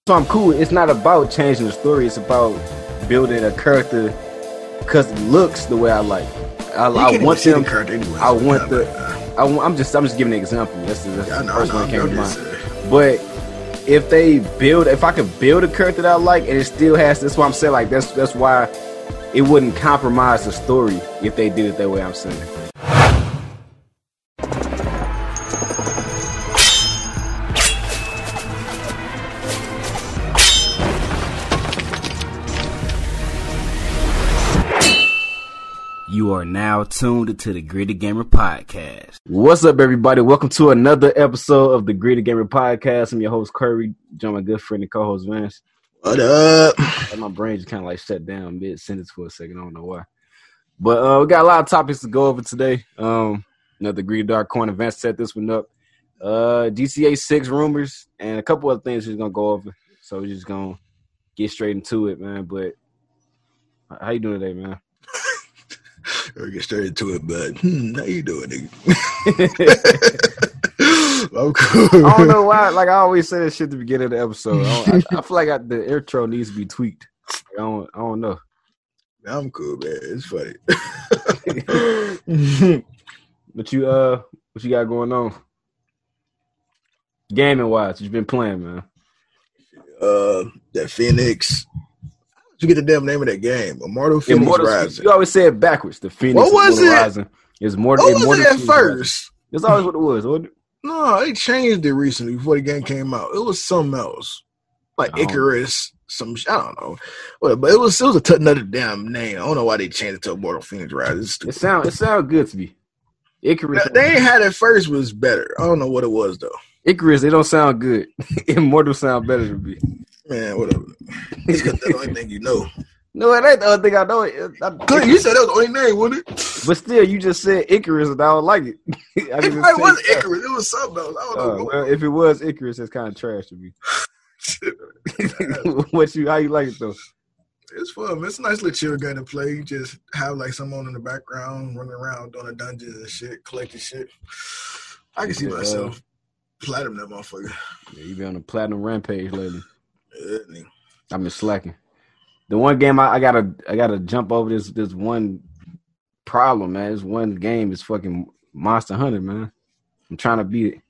So I'm cool. It's not about changing the story. It's about building a character because it looks the way I like. I want them. Anyway, I'm just giving an example. That's the first one that came to mind. But if I could build a character that I like and it still has, that's why I'm saying like that's why it wouldn't compromise the story if they did it that way. I'm saying. You are now tuned into the Gritty Gamer Podcast. What's up, everybody? Welcome to another episode of the Gritty Gamer Podcast. I'm your host, Curry. Join my good friend and co-host, Vance. What up? And my brain just kind of like shut down mid-sentence for a second. I don't know why. But we got a lot of topics to go over today. Another Gritty Dark Corner. Vance set this one up. GTA 6 rumors and a couple other things we're going to go over. So we're just going to get straight into it, man. But how you doing today, man? Or get straight into it, but how you doing, nigga? I'm cool. I don't know why. Like I always say that shit at the beginning of the episode. I feel like the intro needs to be tweaked. I don't know. I'm cool, man. It's funny. What you got going on? Gaming wise, what you been playing, man? That Phoenix. You get the damn name of that game, Immortal Phoenix Rising. You always say it backwards. The Phoenix. What was it? Rising. It's more. What was it at first? It's always what it was. Wasn't it? No, they changed it recently before the game came out. It was something else, like Icarus. I don't know, but it was another damn name. I don't know why they changed it to Immortal Phoenix Rising. It sound good to me. Icarus. They ain't had it first was better. I don't know what it was though. Icarus, they don't sound good. Immortal sound better to me. Man, whatever. That's the only thing you know. No, it ain't the other thing I know. You said that was the only name, wasn't it? But still, you just said Icarus, and I don't like it. It wasn't Icarus. It was something else. I don't know. Well, if it was Icarus, it's kind of trash to me. How you like it though? It's fun. It's a nice little chill game to play. You just have like someone in the background running around doing the dungeons and shit, collecting shit. I can see myself platinum that motherfucker. Yeah, you been on a platinum rampage lately. Yeah, I've been slacking. The one game I gotta jump over this one problem, man. This one game is fucking Monster Hunter, man. I'm trying to beat it.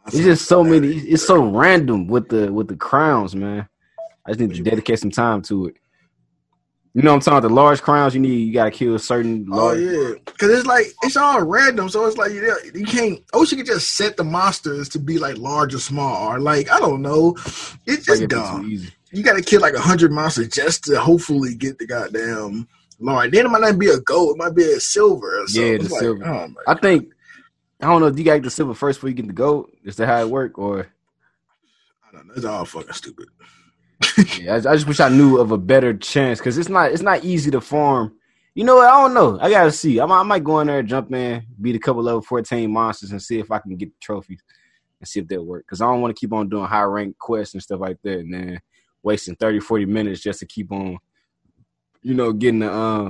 It's just so many. It's so random with the crowns, man. I just need to dedicate some time to it. You know what I'm talking about? The large crowns you gotta kill a certain large. Oh yeah, because it's like it's all random, so it's like you can't. I wish you could just set the monsters to be like large or small, or like I don't know. It's just dumb. Easy. You gotta kill like 100 monsters just to hopefully get the goddamn large. Then it might not be a gold, it might be a silver. Or something. Yeah, the silver. Oh I think I don't know if you got the silver first before you get the gold. Is that how it work, or I don't know. It's all fucking stupid. Yeah, I just wish I knew of a better chance because it's not easy to farm. You know what? I don't know. I gotta see. I might go in there, jump in, beat a couple level 14 monsters, and see if I can get the trophies and see if they'll work. Because I don't want to keep on doing high rank quests and stuff like that, and then wasting 30-40 minutes just to keep on, getting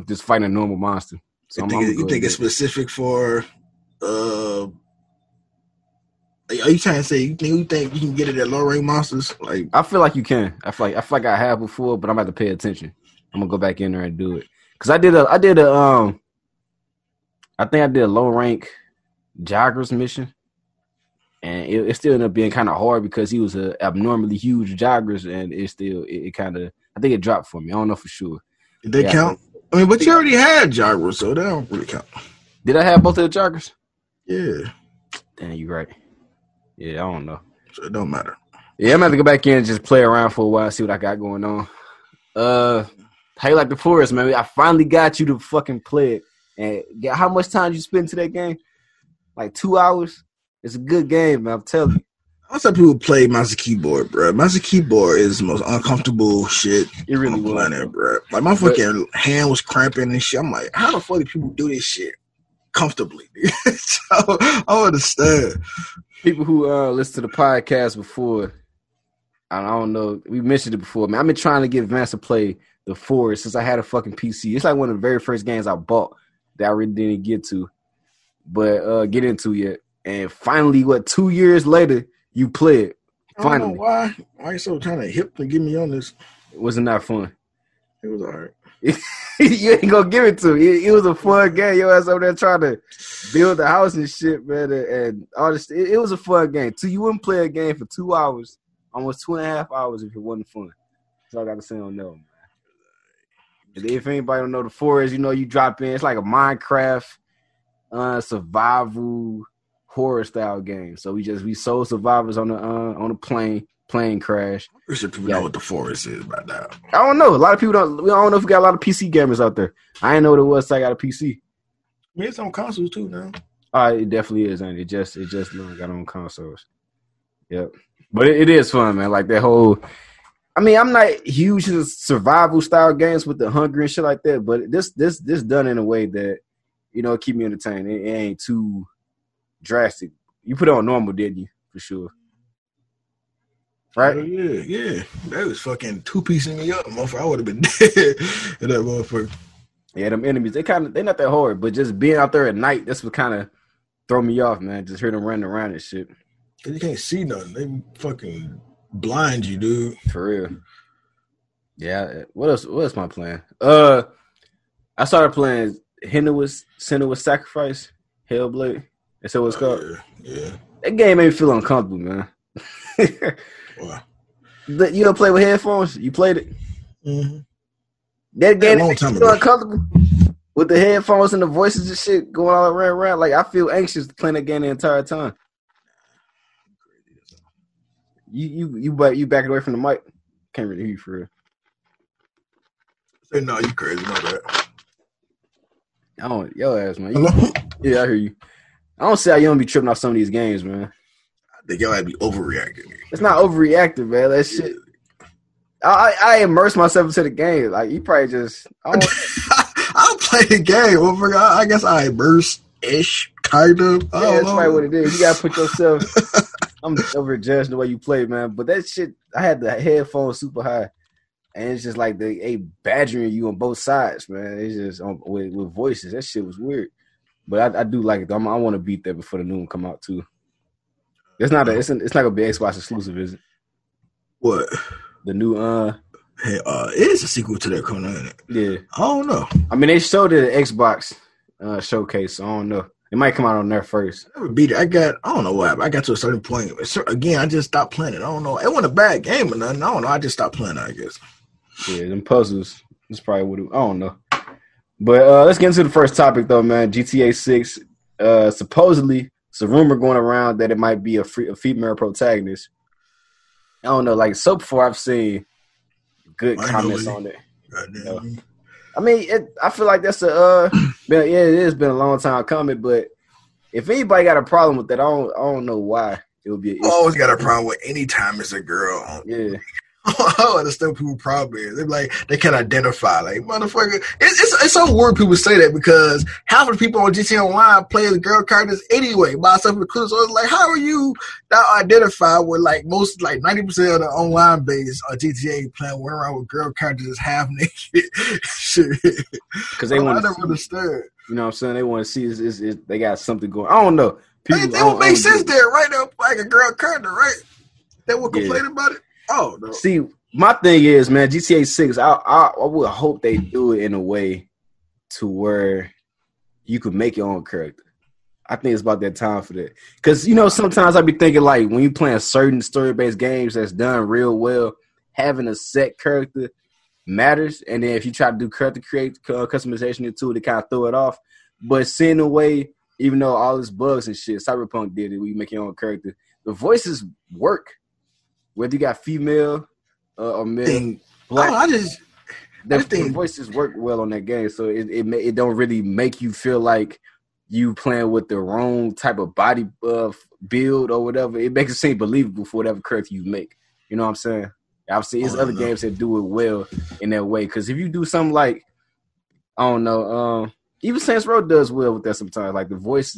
just fighting a normal monster. So you think it's specific for? Are you trying to say you think you can get it at low rank monsters? Like I feel like you can. I feel like I have before, but I'm gonna have to pay attention. I'm gonna go back in there and do it because I think I did a low rank joggers mission, and it still ended up being kind of hard because he was an abnormally huge joggers, and it kind of I think it dropped for me. I don't know for sure. Did they count? I mean, but you already had joggers, so they don't really count. Did I have both of the joggers? Yeah. Damn, you right. Yeah, I don't know. So it don't matter. Yeah, I'm gonna have to go back in and just play around for a while, see what I got going on. How you like the forest, man? I finally got you to fucking play it. And how much time did you spend to that game? Like 2 hours? It's a good game, man. I'm telling you. I saw people play mouse and keyboard, bro. Mouse and keyboard is the most uncomfortable shit. It really was, planet, bro. Like my fucking hand was cramping and shit. I'm like, how the fuck do people do this shit comfortably? So I understand. People who listen to the podcast before, I don't know, we mentioned it before, man. I've been trying to get Vance to play the Forest since I had a fucking PC. It's like one of the very first games I bought that I really didn't get into yet. And finally, 2 years later, you play it. I don't know why. Why you so trying to hip to get me on this? Wasn't that fun? It was all right. You ain't gonna give it to me. It was a fun game. Your ass over there trying to build the house and shit, man. And all this. It was a fun game. You wouldn't play a game for 2 hours, almost 2.5 hours if it wasn't fun. That's all I gotta say on that, man. If anybody don't know the forest, you drop in. It's like a Minecraft survival horror style game. So we sold survivors on the plane crash. I'm pretty sure people know what the forest is by now. I don't know. A lot of people don't. We don't know if we got a lot of PC gamers out there. I didn't know what it was. So I got a PC. I mean, it's on consoles too now. It definitely is, and it just got on consoles. Yep, but it is fun, man. Like that whole. I mean, I'm not huge into survival style games with the hunger and shit like that, but this done in a way that keep me entertained. It ain't too drastic. You put it on normal, didn't you? For sure. Right? Yeah. That was fucking 2-piecing me up, motherfucker. I would have been dead in that motherfucker. Yeah, them enemies, they're not that hard, but just being out there at night, that's what kind of throw me off, man. Just hear them running around and shit. Cause you can't see nothing. They fucking blind you, dude. For real. Yeah. What else am I playing? I started playing Senua's Sacrifice, Hellblade. That's what it's called. Yeah. That game made me feel uncomfortable, man. Wow. You ever play with headphones? You played it? Mm-hmm. That game made me feel uncomfortable with the headphones and the voices and shit going all around. Like I feel anxious playing that game the entire time. You backing away from the mic? Can't really hear you for real. Say no, you crazy, know that. I don't, yo ass, man. Yeah, I hear you. I don't see how you don't be tripping off some of these games, man. I think y'all might be overreacting. It's not overreacting, man. That shit. I immerse myself into the game. Like you probably just. I don't play the game. I guess I immerse-ish, kind of. Yeah, that's probably what it is. You gotta put yourself. I'm overjudging the way you play, man. But that shit, I had the headphones super high, and it's just like they badgering you on both sides, man. It's just with voices. That shit was weird. But I do like it. I want to beat that before the new one come out too. It's not gonna be Xbox exclusive, is it? What? The new it is a sequel to that coming out. Yeah. I don't know. I mean, they showed it at Xbox showcase, so I don't know. It might come out on there first. I never beat it. I don't know what happened. I got to a certain point. Again, I just stopped playing it. I don't know. It wasn't a bad game or nothing. I don't know. I just stopped playing it, I guess. Yeah, them puzzles. That's probably what I don't know. But let's get into the first topic, though, man. GTA 6. Supposedly, it's a rumor going around that it might be a female protagonist. I don't know. Like, so far, I've seen good comments on it. I mean, I feel like that's it has been a long time coming, but if anybody got a problem with that, I don't know why it would be an issue. I always got a problem with any time it's a girl. Yeah. I don't understand what people's problem is. They're like, they can't identify. Like, motherfucker. It's so weird people say that because half of the people on GTA Online play as girl characters anyway, myself included. So it's like, how are you not identified with like most, like 90% of the online base on GTA playing around with girl characters that's half naked? Shit. Because I never understand. You know what I'm saying? They want to see is they got something going. I don't know. It would make sense there, right? There, like a girl character, right? They would complain about it. Oh no! See, my thing is, man, GTA 6. I would hope they do it in a way to where you could make your own character. I think it's about that time for that. Because sometimes I be thinking like when you playing certain story-based games that's done real well, having a set character matters. And then if you try to do character customization into it, to kind of throw it off. But seeing a way, even though all this bugs and shit, Cyberpunk did it, where you make your own character. The voices work. Whether you got female or male, black, the voices work well on that game, so it don't really make you feel like you playing with the wrong type of body build or whatever. It makes it seem believable for whatever character you make. You know what I'm saying? I've seen other games that do it well in that way. Because if you do something like, I don't know, even Saints Row does well with that sometimes. Like the voice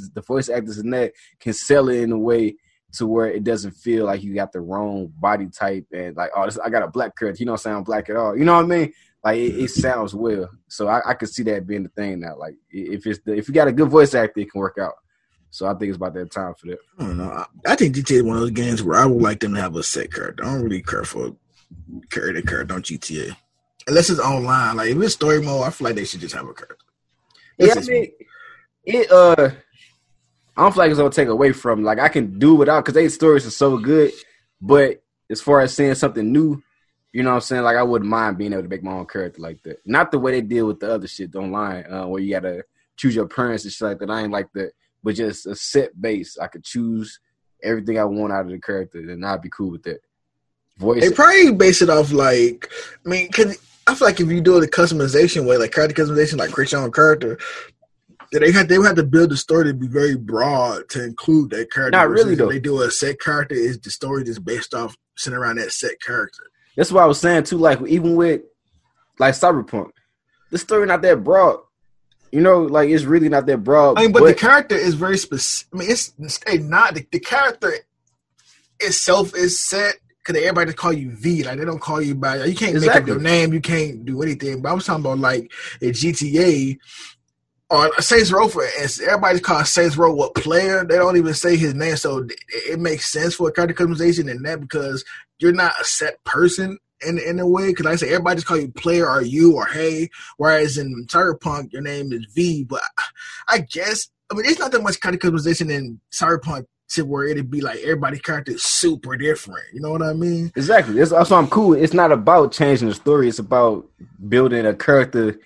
actors in that can sell it in a way to where it doesn't feel like you got the wrong body type and like, I got a black character. You don't sound black at all. You know what I mean? Like it sounds well. So I could see that being the thing now. Like if you got a good voice actor, it can work out. So I think it's about that time for that. I don't know. I think GTA is one of those games where I would like them to have a set character. I don't really care for character on GTA. Unless it's online. Like, if it's story mode, I feel like they should just have a character. I mean, I don't feel like it's gonna take away from, like, I can do without, because their stories are so good. But as far as seeing something new, you know what I'm saying? Like, I wouldn't mind being able to make my own character like that. Not the way they deal with the other shit online, where you gotta choose your parents and shit like that. I ain't like that. But just a set base. I could choose everything I want out of the character, and I'd be cool with that. Voice. They probably base it off, like, I mean, cause I feel like if you do it the customization way, like character customization, like create your own character, they would have to build the story to be very broad to include that character. Not really, though. If they do a set character, is the story just based off centered around that set character. That's what I was saying too. Like, even with like Cyberpunk, the story not that broad. You know, like, it's really not that broad. I mean, but the character is very specific. I mean, it's not the character itself is set because everybody just call you V. Like, they don't call you by, you can't make up your name. You can't do anything. But I was talking about, like, a GTA or Saints Row, for instance. Everybody calls Saints Row what player. They don't even say his name. So it makes sense for a character customization in that, because you're not a set person in a way. Because like I say, everybody just call you player or you or hey. Whereas in Cyberpunk, your name is V. But I guess, I mean, there's not that much character customization in Cyberpunk to where it'd be like everybody's character is super different. You know what I mean? Exactly. That's why I'm cool. It's not about changing the story. It's about building a character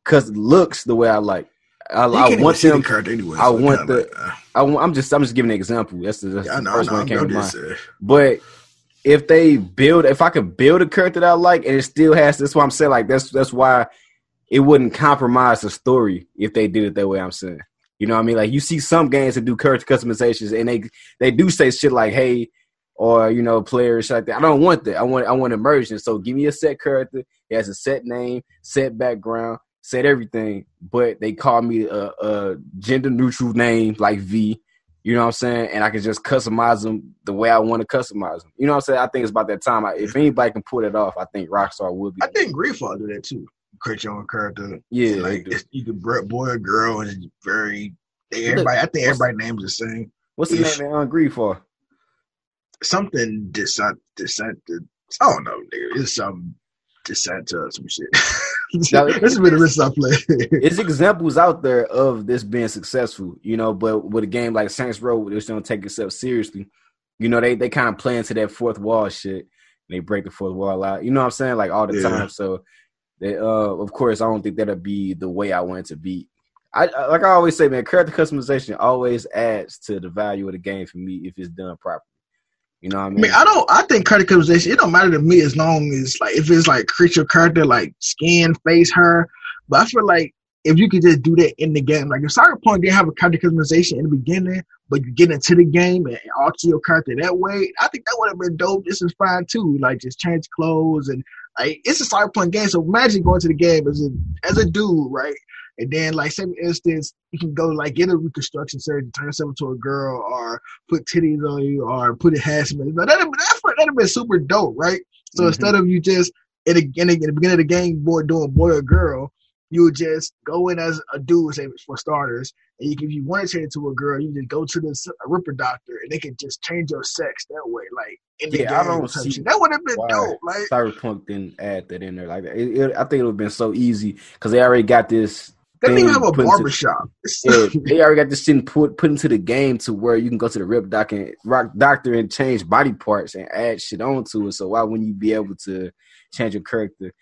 because it looks the way I like. I want them. Character anyway, I want the. I'm just giving an example. That's the first one that came to mind. But if I could build a character that I like, and it still has. That's why I'm saying, like, that's why it wouldn't compromise the story if they did it that way. I'm saying, you know what I mean? Like, you see some games that do character customizations, and they do say shit like hey, or, you know, players like that. I don't want that. I want immersion. So give me a set character. It has a set name, set background, set everything, but they call me a gender neutral name like V, you know what I'm saying? And I can just customize them the way I want to customize them. You know what I'm saying? I think it's about that time. If anybody can pull it off, I think Rockstar would be. I think Greedfall do that too. Create your own character. Yeah, like you can boy or girl, and it's very everybody. I think everybody names the same. What's the name on Greedfall? Something descent. I don't know, nigga. It's some descent to some shit. Now, this has been the risk I play. There's examples out there of this being successful, you know, but with a game like Saints Row, they just don't take itself seriously. You know, they kind of play into that fourth wall shit. They break the fourth wall out. You know what I'm saying? Like, all the time. So, they, of course, I don't think that'll be the way I want it to be. Like I always say, man, character customization always adds to the value of the game for me if it's done properly. You know what I mean? I think character customization, it don't matter to me as long as, like, if it's like create your character, like skin, face, hair. But I feel like if you could just do that in the game, like if Cyberpunk didn't have a character customization in the beginning, but you get into the game and alter your character that way, I think that would have been dope. This is fine too. Like, just change clothes and, like, it's a Cyberpunk game. So imagine going to the game as a dude, right? And then, like, say for instance, you can go, like, get a reconstruction surgery, turn yourself into a girl, or put titties on you, or put a hashmat. That'd have been super dope, right? So instead of you just in the beginning of the game, doing boy or girl, you would just go in as a dude, say, for starters. And if you want to change into a girl, you just go to the Ripper doctor, and they can just change your sex that way, like, in the game. I don't see that would have been dope. Like, Cyberpunk didn't add that in there like that. I think it would have been so easy because they already got this. They don't even have a barbershop. They already got this thing put into the game to where you can go to the Rip Doctor and change body parts and add shit onto it. So why wouldn't you be able to change your character?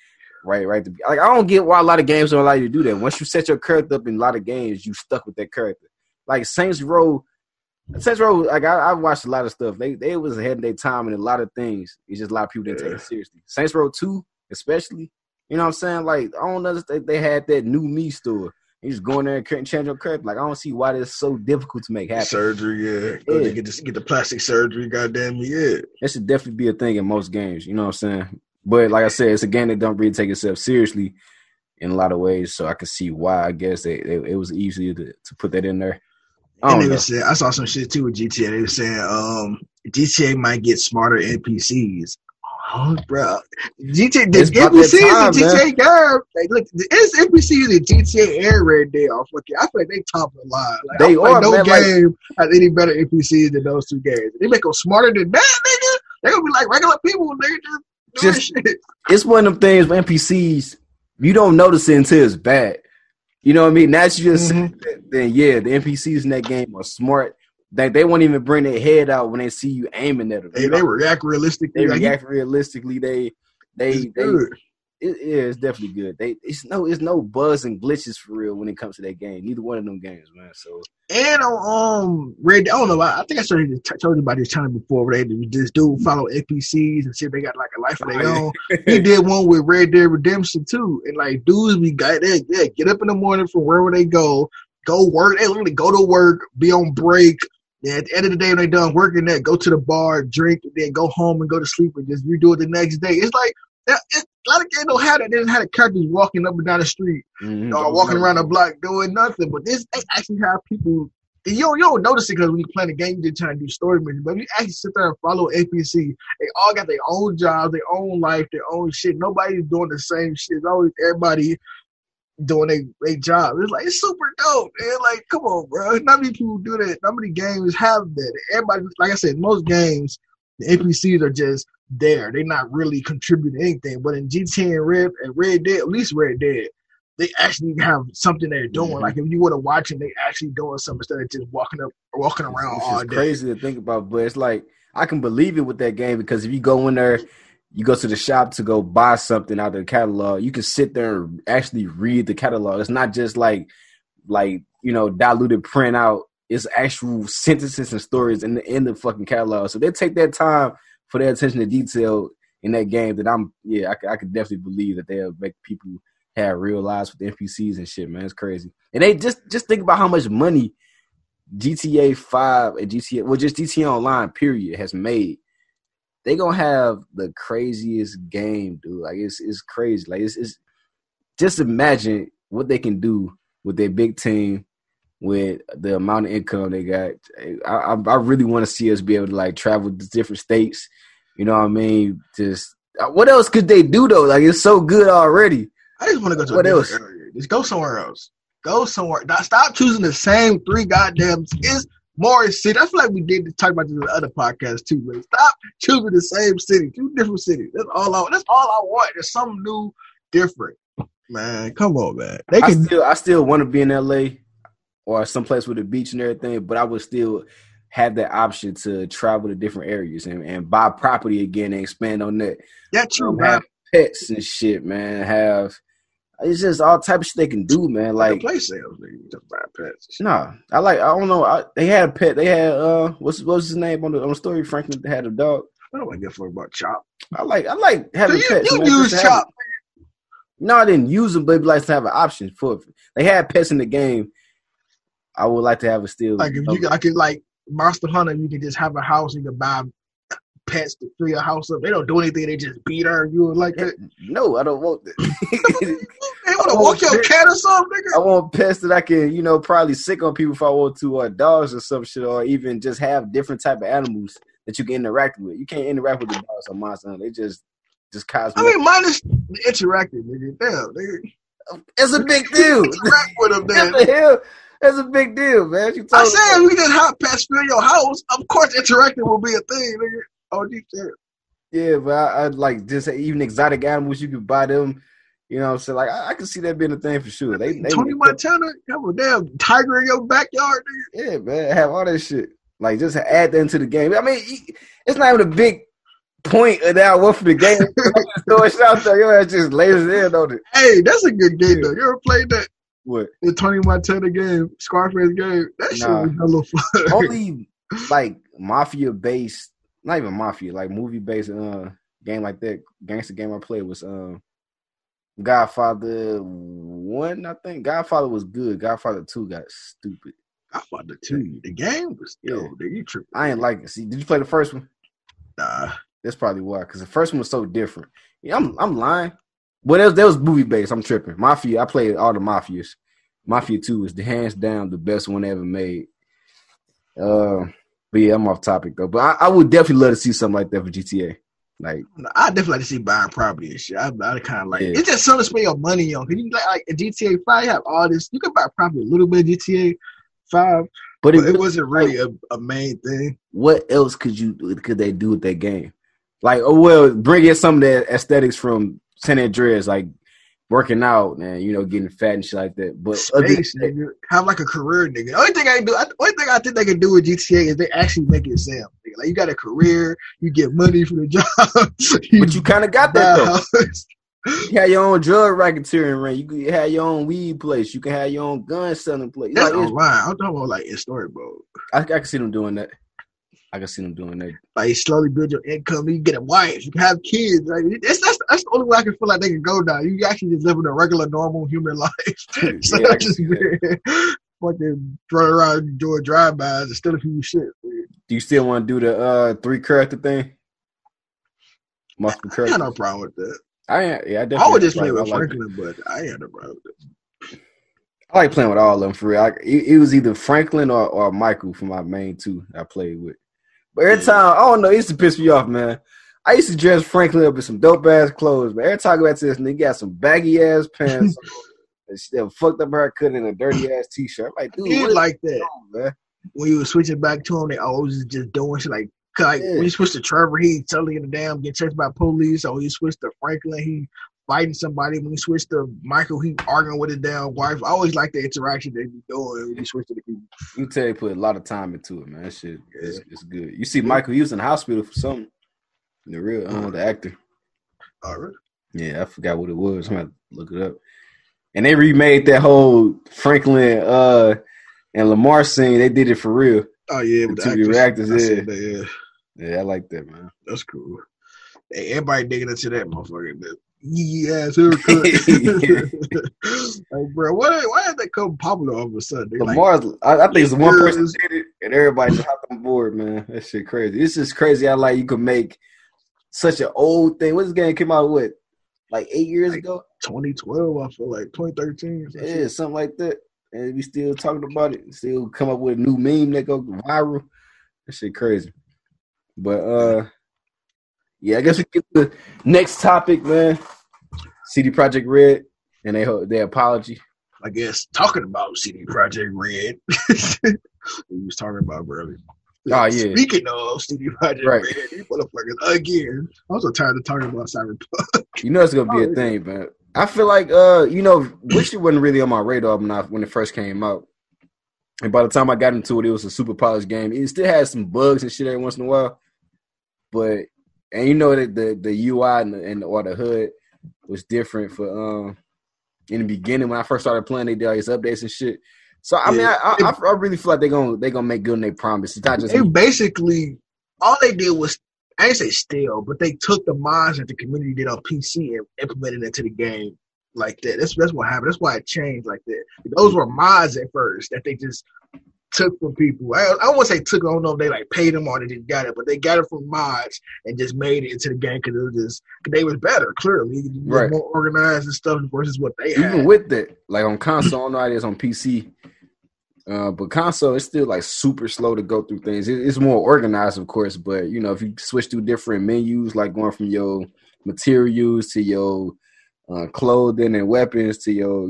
Right. Like, I don't get why a lot of games don't allow you to do that. Once you set your character up in a lot of games, you stuck with that character. Like Saints Row, like I watched a lot of stuff. They was ahead of their time in a lot of things. It's just a lot of people didn't take it seriously. Saints Row 2, especially. You know what I'm saying? Like, I don't know. They had that new me store. You just go in there and change your character. Like, I don't see why that's so difficult to make happen. Surgery, yeah. Get the plastic surgery, goddamn me, yeah. That should definitely be a thing in most games. You know what I'm saying? But like I said, it's a game that don't really take itself seriously in a lot of ways. So I can see why. I guess it was easier to put that in there. I saw some shit too with GTA. They were saying GTA might get smarter NPCs. Oh, bro. GTA, the NPCs in GTA game. Like, look, it's NPCs in GTA and Red Dead. I feel like they top the line. Like, they are, no man, game has any better NPCs than those two games. They make them smarter than that, nigga. They're gonna be like regular people. They just shit. It's one of them things with NPCs, you don't notice it until it's bad. You know what I mean? Now that you just said that, then yeah, the NPCs in that game are smart. They won't even bring their head out when they see you aiming at them. They react realistically. It's definitely good. It's no bugs and glitches for real when it comes to that game. Neither one of them games, man. So and on Red, I don't know. I think I told you about this channel before. Where this dude follow NPCs and shit. They got like a life of their own. He did one with Red Dead Redemption too, and like dudes, we got that. Get up in the morning from wherever they go work. They literally go to work, be on break. Yeah, at the end of the day, when they're done working, that go to the bar, drink, and then go home and go to sleep and just redo it the next day. It's like a lot of games don't have that. They just had the characters walking up and down the street, or walking around the block doing nothing. But they actually have people. You don't notice it because when you play the game, you're just trying to do story missions. But if you actually sit there and follow NPC, they all got their own jobs, their own life, their own shit. Nobody's doing the same shit. It's always everybody doing their job. It's like, it's super dope, man. Like, come on, bro. Not many people do that. Not many games have that. Everybody, like I said, most games, the NPCs are just there. They're not really contributing anything. But in GTA and Red Dead, at least Red Dead, they actually have something they're doing. Like, if you were to watch it, they actually doing something instead of just walking around all day. It's crazy to think about, but it's like, I can believe it with that game because if you go in there, you go to the shop to go buy something out of the catalog, you can sit there and actually read the catalog. It's not just like diluted printout. It's actual sentences and stories in the fucking catalog. So they take that time for their attention to detail in that game that I could definitely believe that they'll make people have real lives with NPCs and shit, man. It's crazy. And they just think about how much money GTA 5 and just GTA Online, period, has made. They gonna have the craziest game, dude. Like it's crazy. Like it's just imagine what they can do with their big team, with the amount of income they got. I really want to see us be able to like travel to different states. You know what I mean? Just what else could they do though? Like it's so good already. I just want to go to a different area. Just go somewhere else. Go somewhere. Stop choosing the same three goddamn. It's more city. I feel like we did talk about this in the other podcast too. But stop choosing the same city, two different cities. That's all I want. There's something new, different. Man, come on, man. I still want to be in LA or someplace with a beach and everything, but I would still have that option to travel to different areas and buy property again and expand on that. Yeah, true. Have pets and shit, man. It's just all type of shit they can do, man. Like play sales, nigga. You just buy pets. Nah, I don't know. They had a pet. They had what's his name on the story? Franklin had a dog. I don't want to get for about Chop. I like having pets. You use Chop. No, I didn't use them, but like to have an option for. They had pets in the game. I would like to have it still. Like if you, I could like Monster Hunter, you can just have a house. You can buy pets to free a house up. They don't do anything. They just beat her. You would like that? No, I don't want that. They want to walk your cat or something, nigga. I want pets that I can, probably sick on people if I want to, or dogs or some shit, or even just have different type of animals that you can interact with. You can't interact with the dogs on Monster Hunter. They just cosmetic. I mean, mine is interactive, nigga. Damn, nigga. It's a big deal. Interact with them, then. That's a big deal, man. I said if we just have pets fill your house, of course interacting will be a thing, nigga. Oh, deep shit. Yeah, but I like just even exotic animals. You could buy them. You know what I'm saying? Like I can see that being a thing for sure. They Tony Montana, have a damn tiger in your backyard, nigga. Yeah, man, have all that shit. Like just add that into the game. I mean, it's not even a big point of that I want for the game. Throw it out there, yo, that's just lasers in on it. Hey, that's a good game though. You ever played that? What? The Tony Montana game, Scarface game. That shit was hella fun. Only like mafia based, not even mafia, like movie based game like that, gangster game I played was Godfather 1, I think. Godfather was good. Godfather 2 got stupid. Godfather 2, the game was dude, you tripping. I ain't like it. See, did you play the first one? Nah. That's probably why, because the first one was so different. Yeah, I'm lying. But that was movie based. I'm tripping. Mafia, I played all the Mafias. Mafia 2 is the hands down the best one ever made. But yeah, I'm off topic though. But I would definitely love to see something like that for GTA. Like, I definitely like to see buying property and shit. I kind of like it's just something to spend your money on. Cause you like in GTA 5, you have all this. You can buy property a little bit in GTA 5, but it wasn't really a main thing. What else could they do with that game? Like, bring in some of the aesthetics from San Andreas, like working out and getting fat and shit like that. But nigga, have like a career, nigga. Only thing I think they can do with GTA is they actually make it sound. Nigga. Like you got a career, you get money for the job. But you kind of got that though. You had your own drug racketeering ring. You could have your own weed place. You can have your own gun selling place. That's online. I'm talking about like in story mode. I can see them doing that. Like slowly build your income. You get a wife. You can have kids. Like that's the only way I can feel like they can go down. You actually just living a regular, normal human life. So yeah, just fucking run around doing drive-bys and stealing people's shit. Man. Do you still want to do the 3 character thing? I got no problem with that. I would just play with Franklin, but I ain't had no problem with it. I like playing with all of them for real. It was either Franklin or Michael for my main 2 I played with. But every time, I don't know, it used to piss me off, man. I used to dress Franklin up in some dope ass clothes, but every time I go back to this nigga got some baggy ass pants and still fucked up haircut and a dirty ass t-shirt. I'm like, dude, what like that? On, man? When you were switching back to him, they always just doing shit like when you switch to Trevor, he totally in the damn get chased by police. So when you switch to Franklin, he fighting somebody. When you switch to Michael, he arguing with his damn wife. I always like the interaction they be doing when you switch to the people. You tell you put a lot of time into it, man. That shit it's good. You see Michael, he was in the hospital for something. The real the actor. Oh, really? Yeah, I forgot what it was. I'm gonna look it up. And they remade that whole Franklin and Lamar scene. They did it for real. Oh yeah, with the actors. Yeah, I like that, man. That's cool. Hey, everybody digging into that motherfucker. Yeah, haircut. Like, bro, why did that come popular all of a sudden? Lamar's, I think it's the one person did it, and everybody just hopped on board, man. That shit crazy. It's just crazy how you could make such an old thing. What this game came out with? Like 8 years ago? 2012, I feel like 2013. Yeah, something like that. And we still talking about it. Still come up with a new meme that go viral. That shit crazy. But yeah, I guess we get to the next topic, man. CD Projekt Red and their apology. I guess talking about CD Projekt Red, we was talking about earlier. Oh yeah. Speaking of CD Projekt Red, these motherfuckers again. I'm so tired of talking about Cyberpunk. It's gonna be a thing, man. I feel like Witcher wasn't really on my radar when it first came out. And by the time I got into it, it was a super polished game. It still had some bugs and shit every once in a while. But that the UI or the HUD was different for in the beginning when I first started playing. They did all these updates and shit. So I mean, I really feel like they're gonna make good on their promise. It's not just basically all they did was, I didn't say steal, but they took the mods that the community did on PC and implemented it into the game like that. That's what happened. That's why it changed like that. Those were mods at first that they just took from people. I won't say took. I don't know if they paid them or they just got it, but they got it from mods and just made it into the game because they was better. Clearly, right, more organized and stuff versus what they had. Even with that, on console, I don't know how it is on PC, but console it's still super slow to go through things. It's more organized, of course, but if you switch through different menus, like going from your materials to your clothing and weapons to your,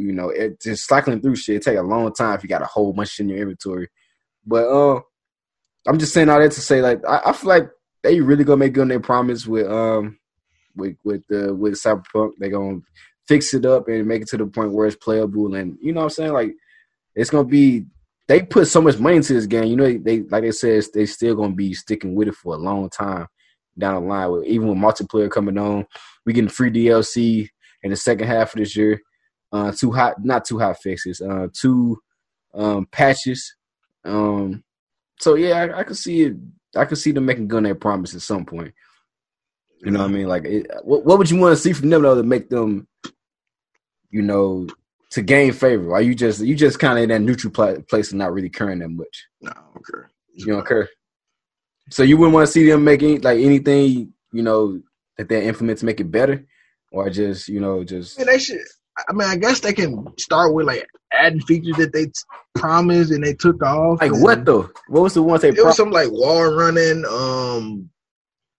just cycling through shit. It take a long time if you got a whole bunch in your inventory. But I'm just saying all that to say, I feel like they really gonna make good on their promise with Cyberpunk. They gonna fix it up and make it to the point where it's playable, and you know what I'm saying, it's gonna be. They put so much money into this game. They like they said, they still gonna be sticking with it for a long time down the line. Even with multiplayer coming on, we getting free DLC in the second half of this year. Not too hot fixes. 2 patches. So yeah, I could see it. I could see them making good on their promise at some point. You know what I mean? What would you want to see from them though to make them, to gain favor? Are you just kind of in that neutral place and not really caring that much? No, I don't care. You don't care. So you wouldn't want to see them making anything that they implement to make it better, or just just. Yeah, they should. I mean, I guess they can start with adding features that they promised and they took off. What though? What was the ones they? It was something like wall running.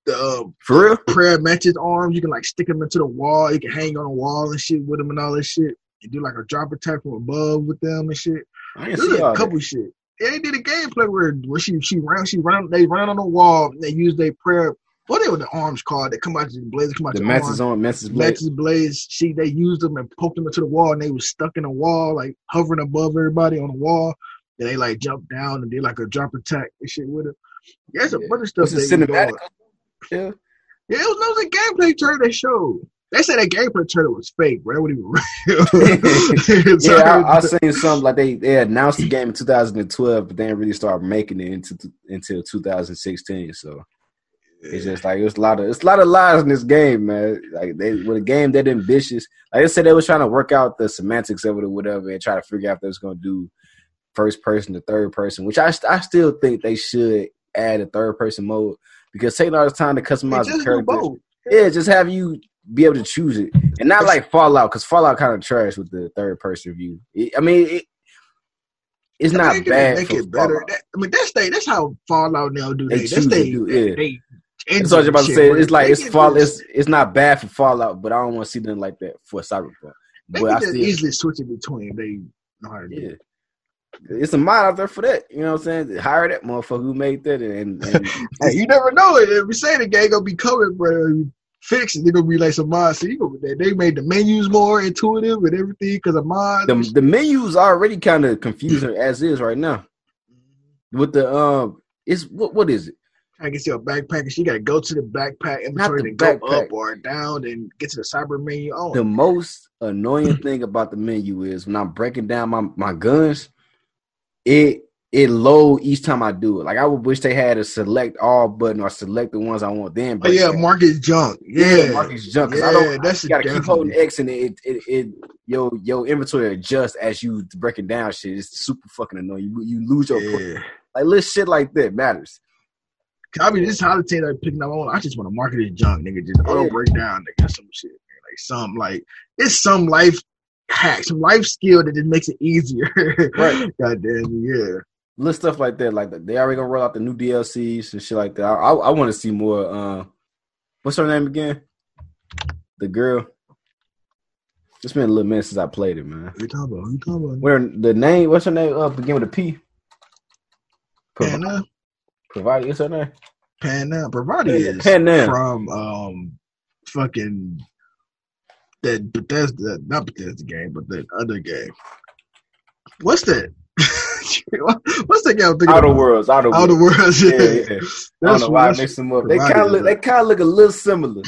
For real? prayer matches arms. You can like stick them into the wall. You can hang on a wall and shit with them and all that shit. You do like a drop attack from above with them and shit. I didn't see all a couple shit. Yeah, they did a gameplay where they ran on the wall. And they used their prayer. What are the arms called? They come out the blades. Come out the Mantis blades. See, they used them and poked them into the wall, and they was stuck in the wall, like hovering above everybody on the wall. And they like jumped down and did like a drop attack and shit with it. Yeah, there's a bunch of stuff. Was it cinematic? Yeah, it was a gameplay trailer they showed. They said that gameplay trailer was fake, bro. That wasn't even real. Yeah, I seen something like they announced the game in 2012, but they didn't really start making it until 2016. So it's just like it's a lot of lies in this game, man. Like with a game that ambitious, like I said, they was trying to work out the semantics of it or whatever, and try to figure out if they was gonna do first person to third person, which I still think they should add a third person mode because taking all this time to customize the character, just have you be able to choose it, and not like Fallout, because Fallout kind of trash with the third person view. It's not bad. Make it better. That's how Fallout now do. That's what I was about to say. It's like it's not bad for Fallout, but I don't want to see nothing like that for Cyberpunk. They can just easily switch it between. They know how to do it. It's a mod out there for that. You know what I'm saying? Hire that motherfucker who made that. And hey, you never know it. If we say the game gonna be coming, bro, fix it. They're gonna be like some mods. So they made the menus more intuitive and everything because of mods. The menus are already kind of confusing as is right now. With the what is it? I can see a backpack, and you gotta go to the backpack inventory and go up or down and get to the cyber menu. Oh, the most annoying thing about the menu is when I'm breaking down my guns. It load each time I do it. Like I would wish they had a select all button or select the ones I want. Then, mark is junk. Mark is junk. Because you gotta keep holding X and your inventory adjusts as you breaking down shit. It's super fucking annoying. You lose your like little shit like that matters. I mean, this is how the thing I'm picking up on. I just want to market it junk, nigga. Just auto breakdown, nigga. Some shit, nigga. It's some life hack, some life skill that just makes it easier. Right. Goddamn, yeah. Little stuff like that. Like they already gonna roll out the new DLCs and shit like that. I want to see more. What's her name again? The girl. It's been a little minute since I played it, man. Who you talking about? Where the name? What's her name? Begin with a P. Panna. Pravati. What's her name? Panna. Pravati is from fucking. That Bethesda, not Bethesda game, but the other game. What's that? What's that game? Outer Worlds. Yeah. I don't know why I mixed them up. They kind of look a little similar,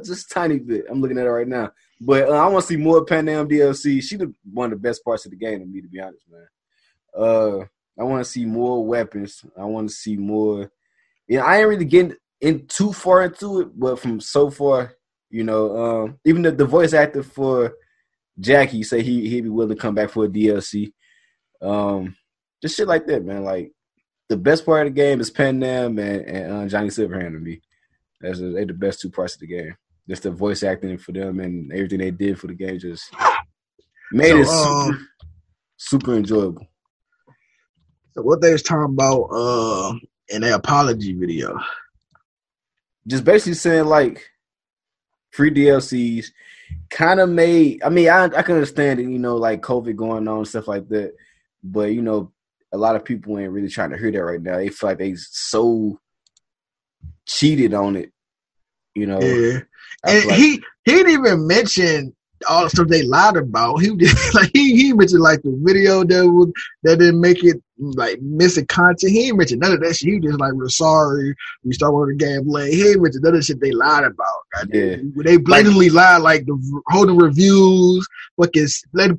just tiny bit. I'm looking at it right now, but I want to see more Pan Am DLC. She's one of the best parts of the game to me, to be honest, man. I want to see more weapons. I want to see more. Yeah, I ain't really getting too far into it, but from so far. You know, even the voice actor for Jackie say he'd be willing to come back for a DLC. Just shit like that, man. Like the best part of the game is Pan Am and Johnny Silverhand to me. They're the best two parts of the game. Just the voice acting for them and everything they did for the game just made it super enjoyable. So what they was talking about in their apology video? Just basically saying like. Free DLCs kind of made. I mean, I can understand it, you know, like COVID going on and stuff like that. But you know, a lot of people ain't really trying to hear that right now. They feel like they so cheated on it, you know. Yeah, and he didn't even mention all the stuff they lied about. He just like he mentioned like the video that didn't make it like missing content. He didn't mention none of that shit. He just like, we're sorry, we started with the game late. He didn't mention none of the shit they lied about. Yeah. They blatantly lied, like holding reviews, fucking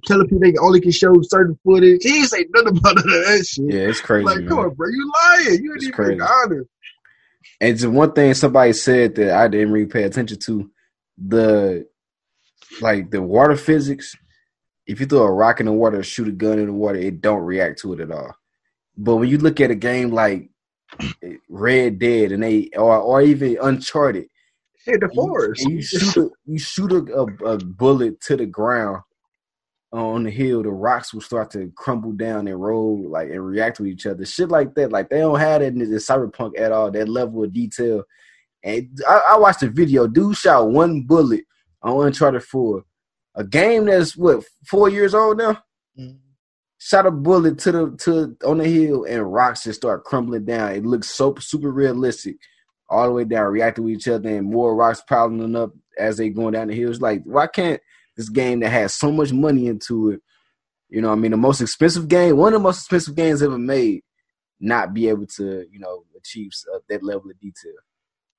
telling people they only can show certain footage. He didn't say nothing about none of that shit. Yeah, it's crazy. Like, man. Come on, bro, you lying. You ain't even honest. And just one thing somebody said that I didn't really pay attention to, the water physics. If you throw a rock in the water or shoot a gun in the water, it don't react to it at all. But when you look at a game like Red Dead or even Uncharted, the forest, you shoot a bullet to the ground on the hill, the rocks will start to crumble down and roll and react with each other. Shit like that. Like they don't have that in the Cyberpunk at all. That level of detail. And I watched the video. Dude shot one bullet on Uncharted 4, a game that's 4 years old now. Mm-hmm. Shot a bullet to on the hill, and rocks just start crumbling down. It looks so super realistic, all the way down, reacting with each other, and more rocks piling up as they going down the hill. It's like, why can't this game that has so much money into it, you know, I mean, the most expensive game, one of the most expensive games ever made, not be able to, you know, achieve that level of detail?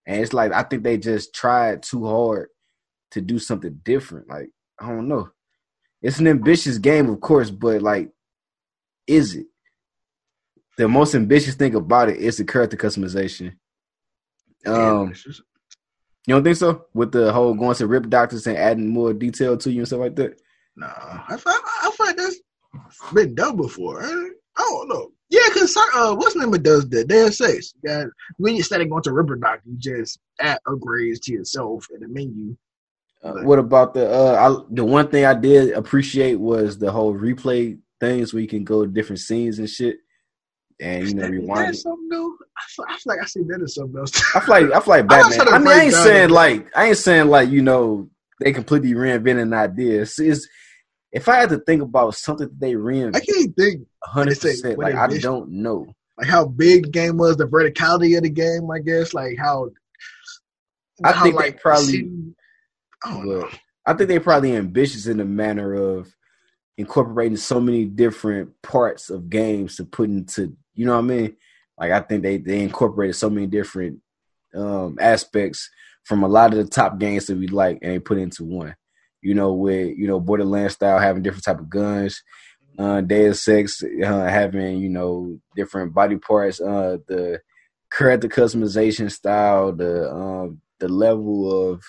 And it's like, I think they just tried too hard to do something different. Like, I don't know. It's an ambitious game, of course, but like, is it? The most ambitious thing about it is the character customization. You don't think so? With the whole going to rip doctors and adding more detail to you and stuff like that? No, I feel like that's been done before. I don't know. Yeah, because what's the name of does that? Deus Ex. When you started going to ripper doctor, you just add upgrades to yourself in the menu. What about the one thing I did appreciate was the whole replay things where you can go to different scenes and shit, and you know, rewind. That's something new. I feel like I see that as something else. I feel like Batman. I mean, I ain't saying like you know they completely reinvented an idea. It's if I had to think about something that they reinvented, I can't think 100%. Like I don't know. Like how big the game was, the verticality of the game. I guess like how. I think they probably. I don't know. I think they're probably ambitious in the manner of incorporating so many different parts of games to put into, you know what I mean? Like, I think they incorporated so many different aspects from a lot of the top games that we like, and they put into one. You know, with, you know, Borderlands style having different type of guns, Deus Ex having, you know, different body parts, the character customization style, the level of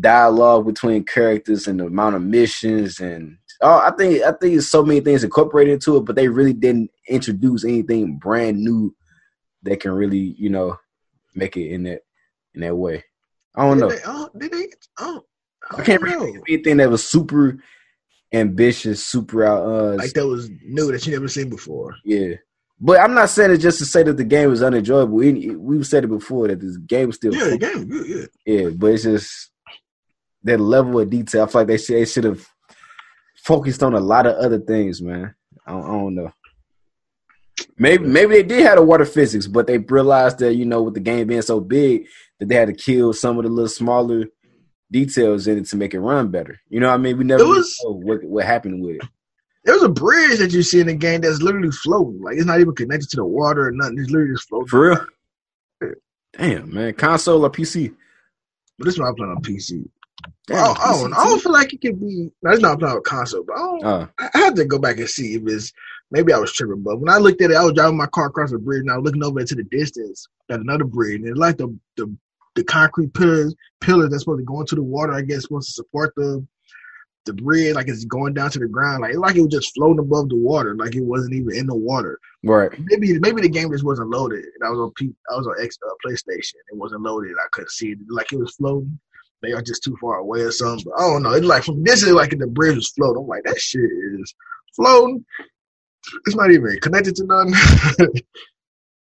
dialogue between characters and the amount of missions, and I think it's so many things incorporated into it, but they really didn't introduce anything brand new that can really, you know, make it in that way. I don't know. I can't really think of anything that was super ambitious, super out like that was new that you never seen before. Yeah. But I'm not saying it just to say that the game was unenjoyable. We've said it before that this game was still the game was good, yeah, but it's just that level of detail. I feel like they should have focused on a lot of other things, man. I don't know. Maybe they did have the water physics, but they realized that, you know, with the game being so big, that they had to kill some of the little smaller details in it to make it run better. You know what I mean? We never know what happened with it. There was a bridge that you see in the game that's literally floating. Like, it's not even connected to the water or nothing. It's literally just floating. For real? Yeah. Damn, man. Console or PC? But this is why I'm playing on PC. Damn, I don't feel like it could be. No, it's not playing on console, but I have to go back and see if it's. Maybe I was tripping, but when I looked at it, I was driving my car across the bridge, and I was looking over into the distance at another bridge, and it's like the concrete pillars that's supposed to go into the water. I guess supposed to support the bridge, like it's going down to the ground, like it was just floating above the water, like it wasn't even in the water. Right. Maybe the game just wasn't loaded. And I was on PlayStation. It wasn't loaded. I couldn't see it. Like it was floating. They are just too far away or something. But I don't know. It's like from this is like the bridge was floating. I'm like, that shit is floating. It's not even connected to nothing.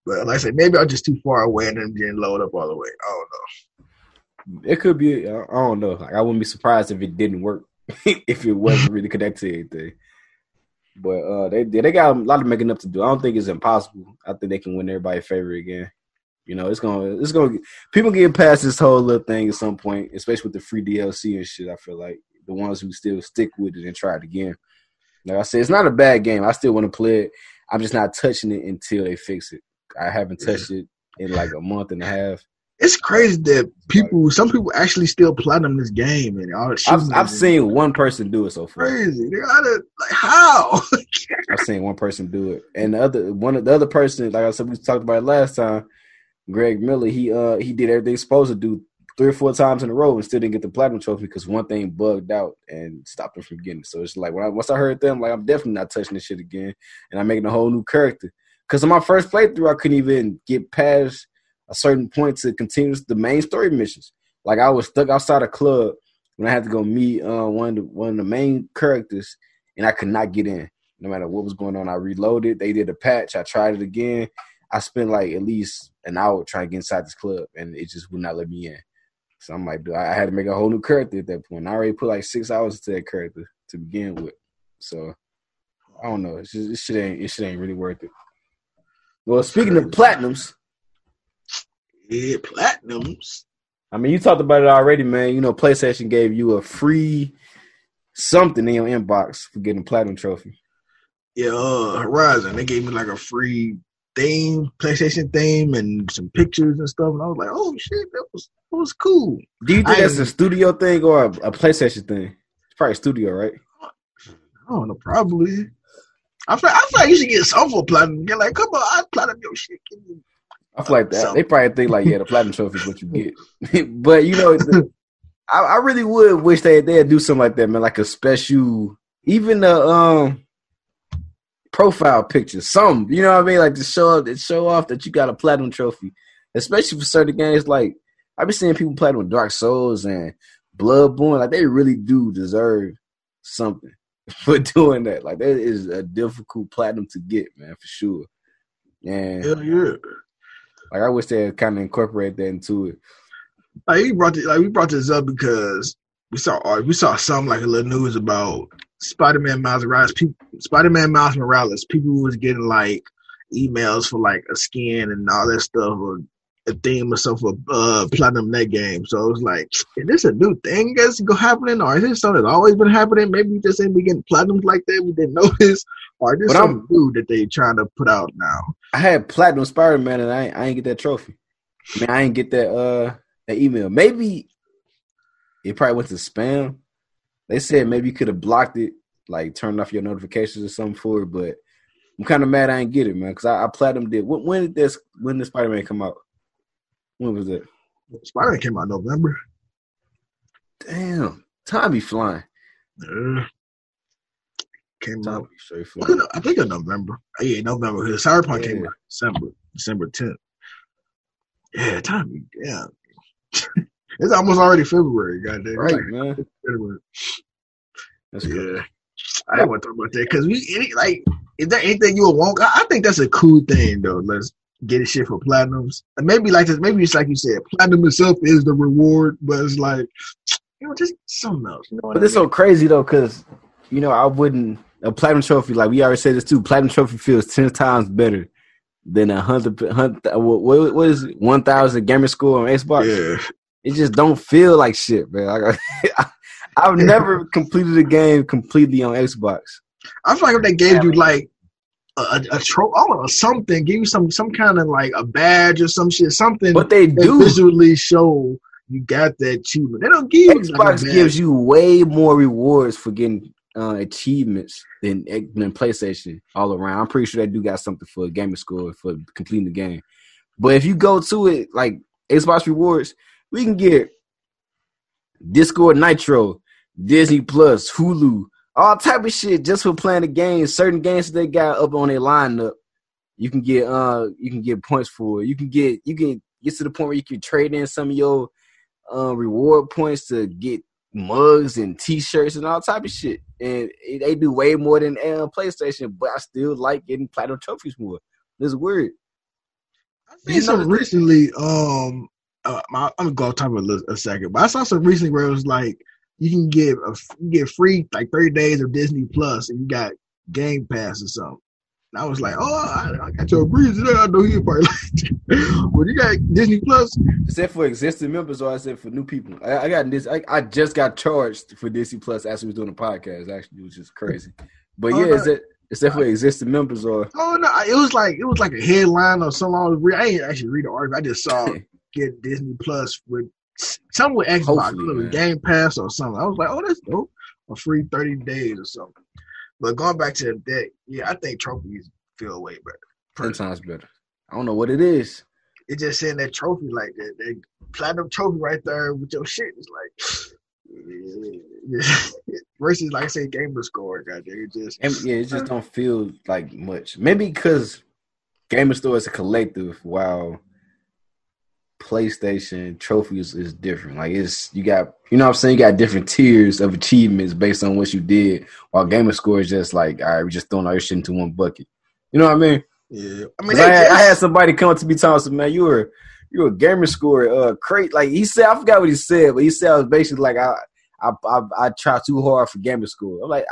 But like I said, maybe I'm just too far away and then didn't load up all the way. I don't know. It could be. I don't know. Like I wouldn't be surprised if it didn't work. If it wasn't really connected to anything. But they got a lot of making up to do. I don't think it's impossible. I think they can win everybody's favor again. You know, it's gonna people get past this whole little thing at some point, especially with the free DLC and shit. I feel like the ones who still stick with it and try it again. Like I said, it's not a bad game. I still want to play it. I'm just not touching it until they fix it. I haven't touched it in like a month and a half. It's crazy that some people actually still platinum this game and all. I've seen one person do it so far. Crazy, they got it. Like how? I've seen one person do it, and the other person, like I said, we talked about it last time. Greg Miller, he did everything he's supposed to do 3 or 4 times in a row and still didn't get the platinum trophy because one thing bugged out and stopped him from getting it. So it's like once I heard them, like I'm definitely not touching this shit again, and I'm making a whole new character. Because on my first playthrough, I couldn't even get past a certain point to continue the main story missions. Like I was stuck outside a club when I had to go meet one of the main characters, and I could not get in no matter what was going on. I reloaded. They did a patch. I tried it again. I spent like at least an hour trying to get inside this club, and it just would not let me in. So I'm like, dude, I had to make a whole new character at that point. I already put like 6 hours into that character to begin with. So I don't know. This shit ain't really worth it. Well, speaking of platinums. Yeah, platinums. I mean, you talked about it already, man. You know, PlayStation gave you a free something in your inbox for getting a platinum trophy. Yeah, Horizon. They gave me like a free theme, PlayStation theme, and some pictures and stuff. And I was like, oh shit, that was cool. Do you think that's a studio thing or a PlayStation thing? It's probably studio, right? I don't know, probably. I feel like you should get some for platinum. You're like, come on, I platinum your shit. I feel like that. Something. They probably think like, yeah, the platinum trophy is what you get. But you know, I really would wish they'd do something like that, man. Like a special, even the profile picture, some, you know what I mean? Like to show off that you got a platinum trophy, especially for certain games. Like I've been seeing people platinum Dark Souls and Bloodborne. Like they really do deserve something for doing that. Like that is a difficult platinum to get, man, for sure. And hell yeah. Like I wish they had kind of incorporate that into it. Like we brought this up because we saw something like a little news about Spider-Man Miles Morales. People was getting like emails for like a skin and all that stuff, or a theme or something for platinum that game. So it was like, is this a new thing that's happening, or is this something that's always been happening? Maybe we just ain't been getting platinums like that. We didn't notice, or is this something new that they trying to put out now? I had platinum Spider-Man and I ain't get that trophy. I mean, I ain't get that email. Maybe it probably went to spam. They said maybe you could have blocked it, like turned off your notifications or something for it. But I'm kind of mad I ain't get it, man, because I platinumed it. When did Spider-Man come out? When was it? Spider-Man came out in November. Damn, time be flying. Came out. I think in November. Yeah, November. Cyberpunk came out December 10th. Yeah, time be it's almost already February, goddamn. Right, like, man. February. That's good. I didn't want to talk about that because is there anything you would want? I think that's a cool thing though. Let's get a shit for platinums. And maybe like this. Maybe it's like you said, platinum itself is the reward, but it's like just something else. You know but it's so crazy though, because I wouldn't a platinum trophy. Like we already said this too. Platinum trophy feels 10 times better than 100. What is it? 1,000 gamer score on Xbox. Yeah. It just don't feel like shit, man. Like, I've never completed a game completely on Xbox. I feel like if they gave you like a trophy, something, give you some kind of like a badge or some shit, something. But they do visually show you got that achievement. They don't give you Xbox gives you way more rewards for getting achievements than PlayStation all around. I'm pretty sure they do got something for a gamer score for completing the game. But if you go to it like Xbox rewards, we can get Discord Nitro, Disney Plus, Hulu, all type of shit just for playing the game. Certain games that they got up on their lineup, you can get points for. You can get to the point where you can trade in some of your reward points to get mugs and T-shirts and all type of shit. And they do way more than PlayStation, but I still like getting platinum trophies more. It's weird. I seen some recently. I'm gonna go talk about a second, but I saw some recently where it was like you can get free like 30 days of Disney Plus, and you got Game Pass or something. And I was like, I got your breeze there. I know you probably like it. But you got Disney Plus. Is that for existing members or is that for new people? I got this. I just got charged for Disney Plus as we was doing a podcast, actually, which is crazy. But yeah, is that for existing members or? Oh no, it was like a headline or something. I didn't actually read the article. I just saw get Disney Plus with something with Xbox, Game Pass or something. I was like, that's dope. A free 30 days or something. But going back to the deck, yeah, I think trophies feel way better. 10 times better. I don't know what it is. It's just saying that trophy like that platinum trophy right there with your shit is like versus like I say gamer score, goddamn. It just don't feel like much. Maybe because gamer store is a collective, while PlayStation trophies is different. Like you got, what I'm saying? You got different tiers of achievements based on what you did, while gamer score is just like, all right, we just throwing all your shit into one bucket. You know what I mean? Yeah, I mean, I had somebody come to me talking, man, you were a gamer score, crate. Like he said, I forgot what he said, but he said I was basically like I try too hard for gamer score. I'm like,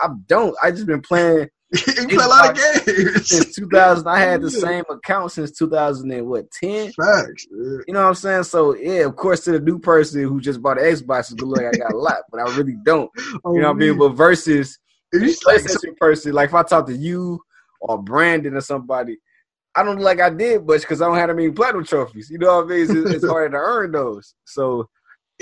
I just been playing. You play a lot of games since 2000. I had the same account since 2010. Facts. Yeah. You know what I'm saying? So yeah, of course, to the new person who just bought an Xbox, it's like I got a lot, but I really don't. You know what I mean? But versus a PlayStation person, like if I talk to you or Brandon or somebody, I don't look like I did much because I don't have that many platinum trophies. You know what I mean? It's harder to earn those. So.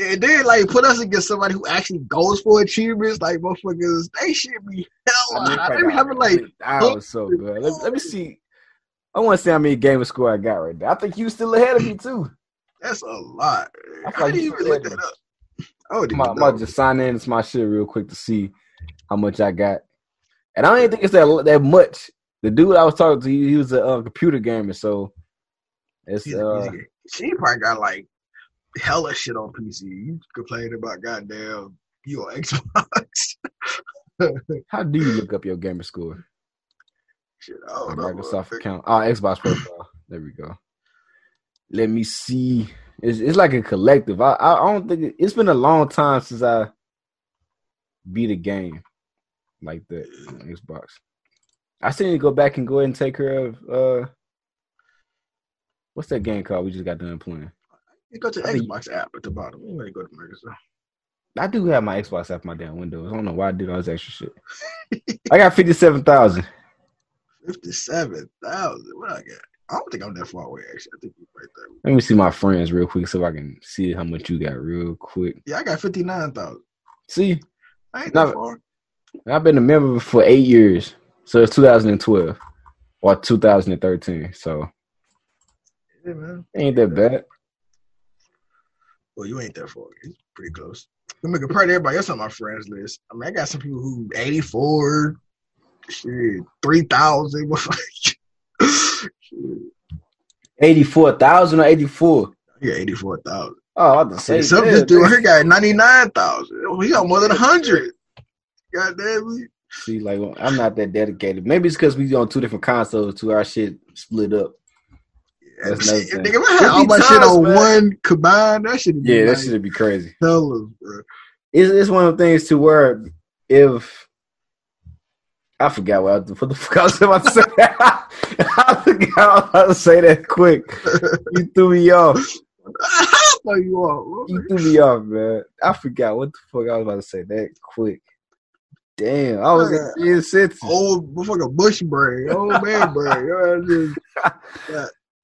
And then, like, put us against somebody who actually goes for achievements, like, motherfuckers, they should be hell out. They be having, like, was so good. Let me see. I want to see how many gamer score I got right now. I think you still ahead of me, too. That's a lot. I didn't even look that up. I might just sign in to my shit real quick to see how much I got. And I don't even think it's that much. The dude I was talking to, he was a computer gamer, so it's she probably got, like, hella shit on PC. You complain about goddamn you on Xbox. How do you look up your gamer score? Shit, I don't know. Microsoft account. Oh, Xbox profile. There we go. Let me see. It's like a collective. I don't think it's been a long time since I beat a game like that on Xbox. I still need to go back and go ahead and take care of what's that game called we just got done playing? You go to the Xbox app at the bottom. You ain't go to Microsoft. I do have my Xbox app in my damn Windows. I don't know why I did all this extra shit. I got 57,000. 57,000. What I got? I don't think I'm that far away, actually. I think you're right there. Let me see my friends real quick so I can see how much you got real quick. Yeah, I got 59,000. See? I ain't that far. I've been a member for 8 years. So it's 2012 or 2013. So yeah, man. Ain't that bad. Well, you ain't that far. It's pretty close. Let me compare to everybody else on my friends list. I mean, I got some people who 84, shit, 3,000. 84,000 or 84? Yeah, 84,000. Oh, I was to say some this dude here got 99,000. He got more than 100. God damn me. See, like I'm not that dedicated. Maybe it's because we on two different consoles, to our shit split up. Yeah, nigga, if I had all my shit on one combined, that should be that should be crazy. Hella, bro. It's one of the things to where if I forgot what the fuck I was about to say. I forgot I was about to say that quick. You threw me off. You threw me off, man. I forgot what the fuck I was about to say that quick. Damn, I was in sentence. Old motherfucker bush brain, old man brain.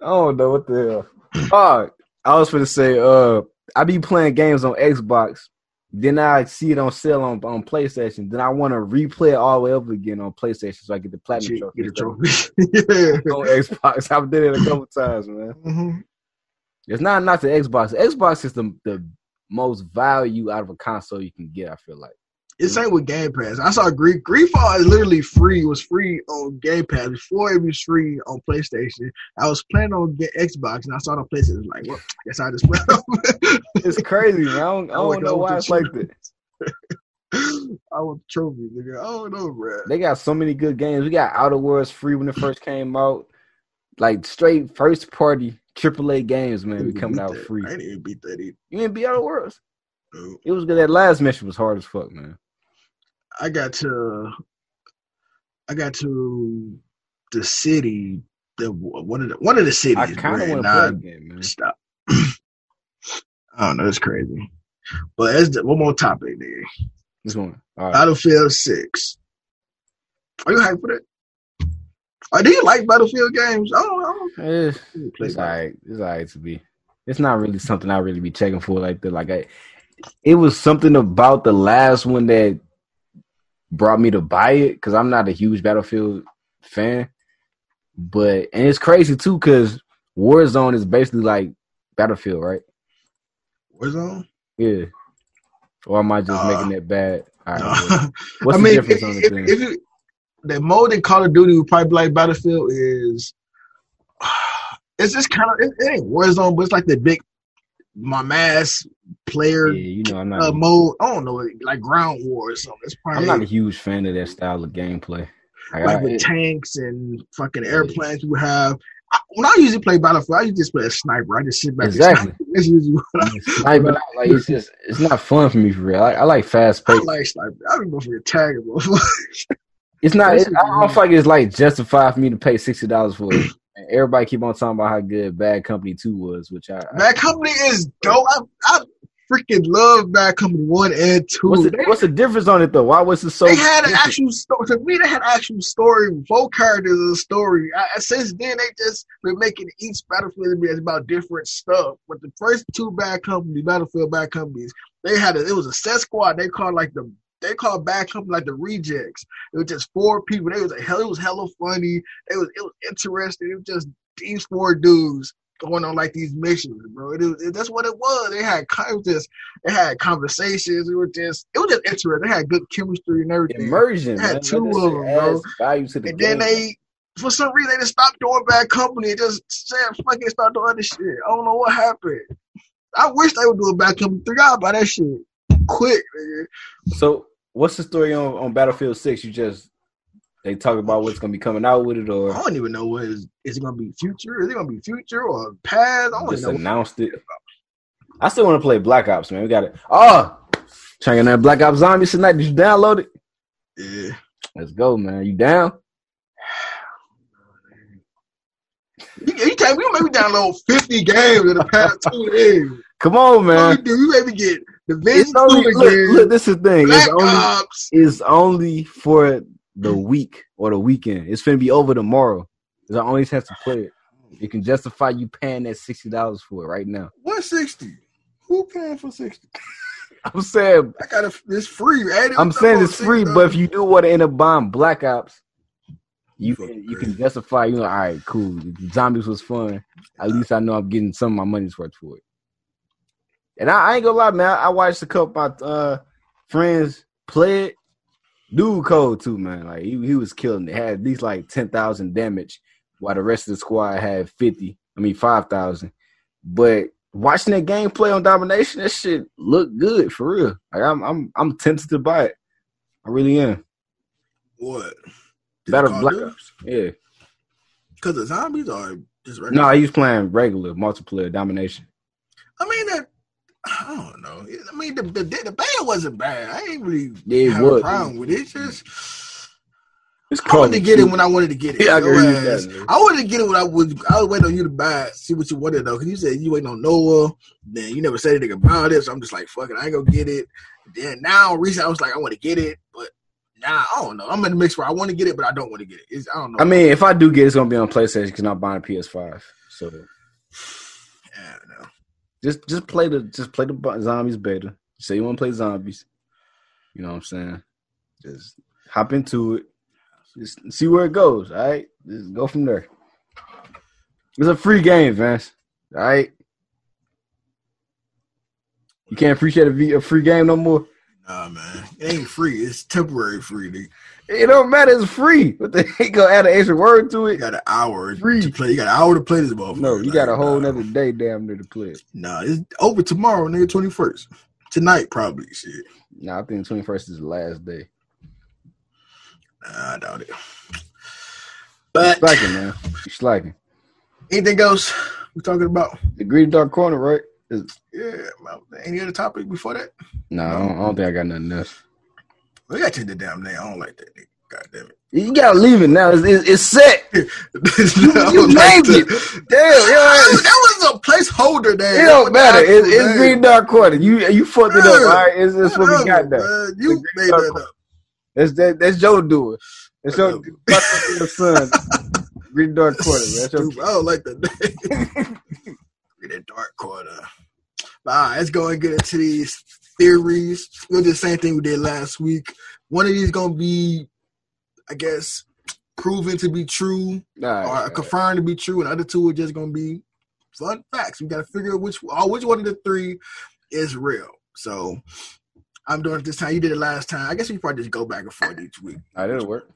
I don't know what the hell. Oh, I was gonna say, I be playing games on Xbox, then I see it on sale on PlayStation, then I want to replay it all the way over again on PlayStation so I get the platinum trophy. Get a trophy. On Xbox, I've done it a couple times, man. Mm-hmm. It's not the Xbox. Xbox is the most value out of a console you can get. I feel like. It's same with Game Pass. I saw Greedfall is literally free. It was free on Game Pass before it was free on PlayStation. I was planning on Xbox, and I saw it on PlayStation. I was like, well, I guess I just play. It's crazy, man. I don't know why it's like that. I want the trophy, nigga. I don't know, bro. They got so many good games. We got Outer Worlds free when it first came out. Like straight first party AAA games, man, be coming out free. I didn't even beat that either. You didn't beat Outer Worlds? No. It was good. That last mission was hard as fuck, man. I got to the city, one of the cities. I kind of want to play the game, man. Stop. I don't know. It's crazy. But that's one more topic there. This one. All right. Battlefield 6. Are you hyped for that? Or do you like Battlefield games? It's all right. It's all right to be. It's not really something I really be checking for like that. Like it was something about the last one that brought me to buy it because I'm not a huge Battlefield fan. And it's crazy too because Warzone is basically like Battlefield, right? Warzone? Yeah. Or am I just making that bad? All right, no. What's the difference on the thing? The mode in Call of Duty would probably be like Battlefield is it's just kind of it ain't Warzone, but it's like the big mass player I'm not mode. I don't know, like Ground War or something. I'm not a huge fan of that style of gameplay. like with tanks and fucking airplanes you have. When I usually play Battlefield, I usually just play a sniper. I just sit back. Exactly. That's usually what I like it's not fun for me for real. I like fast paced. I like sniper. I be going for the tag, bro. It's not. I don't feel like it's like justified for me to pay $60 for it. And everybody keep on talking about how good Bad Company 2 was, which Bad Company is dope. I freaking love Bad Company 1 and 2. What's the difference on it though? Why was it so? They had an actual story. To me, they had actual story. Both characters is a story. Since then, they just been making each Battlefield be about different stuff. But the first two Battlefield Bad Companies, it was a set squad. They called Bad Company like the rejects. It was just 4 people. It was hella funny. It was interesting. It was just these 4 dudes going on like these missions, bro. That's what it was. They had conversations. It was just interesting. They had good chemistry and everything. Immersion. They had 2 of them, bro. Value to the and game. Then for some reason, they just stopped doing Bad Company and just said, fuck it, start doing other shit. I don't know what happened. I wish they would do a Bad Company 3. I'd buy that shit quick, nigga. So, what's the story on Battlefield 6? They talk about what's gonna be coming out with it, or I don't even know is it gonna be future? Is it gonna be future or past? I don't just know. Announced it. I still want to play Black Ops, man. We got it. Oh, checking that Black Ops Zombies tonight. Did you download it? Yeah. Let's go, man. You down? You tell me we maybe download 50 games in the past 2 days. Come on, man. We maybe get the look, this is the thing. Black Ops. It's only for the week or the weekend. It's finna be over tomorrow. There's only chance to play it. You can justify you paying that $60 for it right now. What 60? Who paying for 60? I'm saying it's free. I'm saying it's free, but if you do want to end up buying Black Ops, you can justify. All right, cool. Zombies was fun. At least I know I'm getting some of my money's worth for it. And I ain't gonna lie, man. I watched a couple of my friends play it. Dude cold too, man. Like he was killing it. Had at least like 10,000 damage, while the rest of the squad had 5,000. But watching that gameplay on Domination, that shit looked good for real. Like I'm tempted to buy it. I really am. What? Battle Black Ops. Yeah. Because the zombies are just regular. No, he was playing regular multiplayer Domination. I mean I don't know. I mean, the band wasn't bad. I ain't really have a problem with it. It's I wanted to get it when I wanted to get it. Yeah, I wanted to get it when I was waiting on you to buy it, see what you wanted though. Because you said you waiting on Noah, then you never said anything about it. So I'm just like, fuck it, I ain't gonna get it. Then now recently I was like, I want to get it, but nah, I don't know. I'm in the mix where I want to get it, but I don't want to get it. I don't know. I mean, if I do get it, it's gonna be on PlayStation because I'm not buying a PS5. So yeah, no. Just play the zombies beta. Say you want to play zombies. You know what I'm saying? Just hop into it. Just see where it goes. All right, just go from there. It's a free game, Vance. All right. You can't appreciate a free game no more. Nah, man, it ain't free. It's temporary free. Dude. It don't matter. It's free. But they gonna add an extra word to it. You got an hour to play. You got an hour to play this motherfucker. No, you got a whole nother day damn near to play it. Nah, it's over tomorrow, nigga. 21st. Tonight, probably. Shit. Nah, I think 21st is the last day. Nah, I doubt it. But you're slacking, man. You're slacking. Anything else we talking about? The Greedy Dark Corner, right? Yeah. Any other topic before that? No, I don't think I got nothing else. We got to change the damn name. I don't like that nigga. God damn it. You gotta leave it now. It's set. you named it. Damn, that was a placeholder there. It don't matter. It's Green Dark Corner. You fucked it up. All right, it's what we got there. You made that up. That's Joe doing. That's your son. Green Dark Corner, man. I don't like that name. Green Dark Corner. All right, let's go and get into these theories. We'll do the same thing we did last week. One of these gonna be, I guess, proven to be true or confirmed to be true, and the other two are just gonna be fun facts. We gotta figure out which one of the three is real. So I'm doing it this time. You did it last time. I guess we probably just go back and forth each week. That'll work.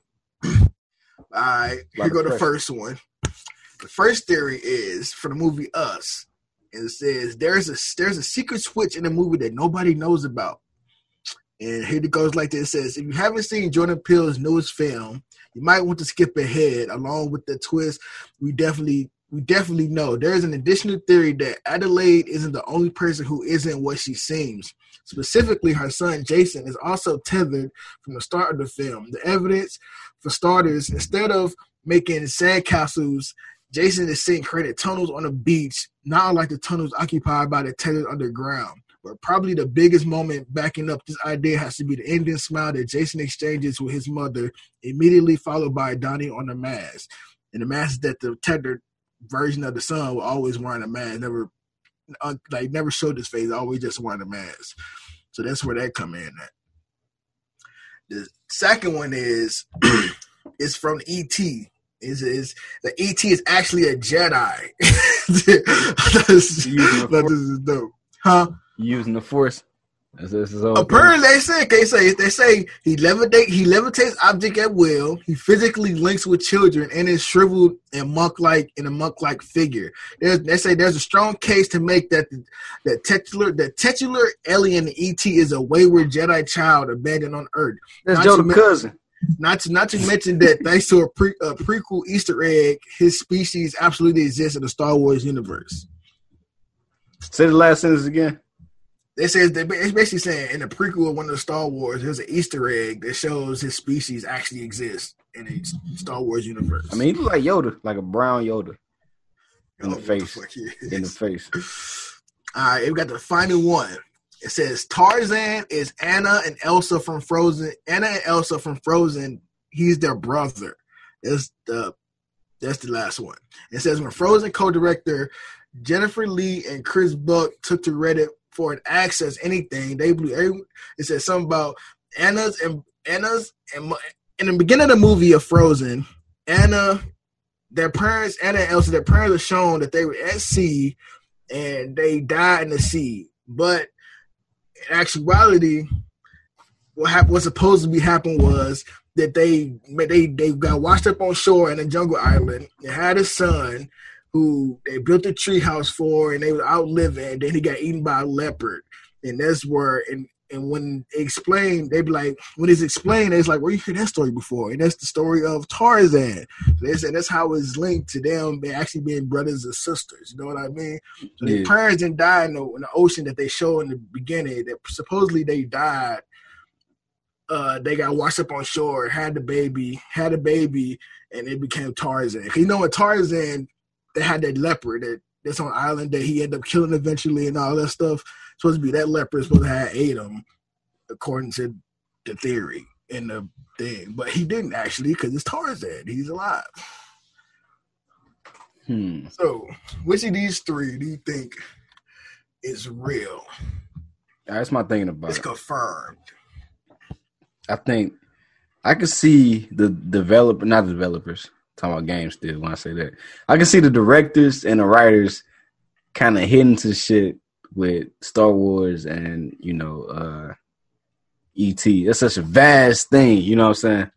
All right, here go the first one. The first theory is for the movie Us. And it says there's a secret switch in the movie that nobody knows about. And here it goes like this. It says, if you haven't seen Jordan Peele's newest film, You might want to skip ahead. Along with the twist, we definitely know there's an additional theory that Adelaide isn't the only person who isn't what she seems. Specifically, her son Jason is also tethered from the start of the film. The evidence, for starters, instead of making sandcastles, Jason is seeing created tunnels on the beach, not unlike the tunnels occupied by the tethered underground. But probably the biggest moment backing up this idea has to be the ending smile that Jason exchanges with his mother, immediately followed by Donnie on the mask. And the mask is that the tethered version of the son was always wearing a mask, never showed his face, always just wearing a mask. So that's where that come in at. The second one is from E.T. Is the E.T. is actually a Jedi. This is dope. Huh? Using the Force. Apparently, they say he levitates object at will. He physically links with children and is shriveled and monk-like figure. They say there's a strong case to make that the titular alien ET is a wayward Jedi child abandoned on Earth. That's Joe's cousin. Not to mention that thanks to a prequel Easter egg, his species absolutely exists in the Star Wars universe. Say the last sentence again. It's basically saying in the prequel of one of the Star Wars, there's an Easter egg that shows his species actually exists in the Star Wars universe. I mean, he looks like Yoda, like a brown Yoda in the face. In the face. All right, we got the final one. It says Tarzan is Anna and Elsa from Frozen. Anna and Elsa from Frozen. He's their brother. That's the last one. It says when Frozen co-director Jennifer Lee and Chris Buck took to Reddit for an access anything, they blew. It said something about Anna's and in the beginning of the movie of Frozen, Anna and Elsa, their parents are shown that they were at sea and they died in the sea. But in actuality, what's supposed to be happening was that they got washed up on shore in a jungle island. They had a son who they built a tree house for, and they were out living, and then he got eaten by a leopard. And that's where, and when explained, they be like, when it's explained, it's like, well, you heard that story before. And that's the story of Tarzan. So they said that's how it's linked to them actually being brothers and sisters. You know what I mean? So their parents didn't die in the ocean that they show in the beginning. That supposedly they died. They got washed up on shore, had a baby, and it became Tarzan. Because you know what, Tarzan, they had that leopard that's on an island that he ended up killing eventually and all that stuff. Supposed to be that leopard supposed to have ate him, according to the theory and the thing. But he didn't actually, because it's Tarzan. He's alive. So, which of these three do you think is real? That's my thinking about it. It's confirmed. I think I could see not the developers, talking about games still when I say that. I can see the directors and the writers kind of hitting to shit with Star Wars and, E.T. That's such a vast thing, you know what I'm saying?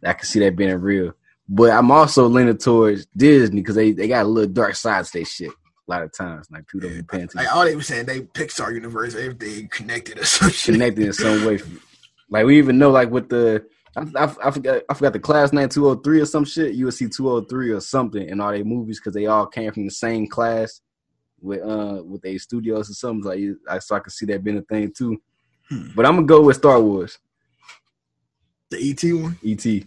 I can see that being real. But I'm also leaning towards Disney because they got a little dark side to their shit a lot of times. Like, people don't be paying attention. Like, all they were saying, they Pixar universe, everything connected or some shit. Connected in some way. Like, we even know, like, with the... I forgot the class 9203 or some shit. You would see 203 or something in all their movies because they all came from the same class with their studios or something. So I can see that being a thing too. But I'm gonna go with Star Wars. The E.T. one? E.T.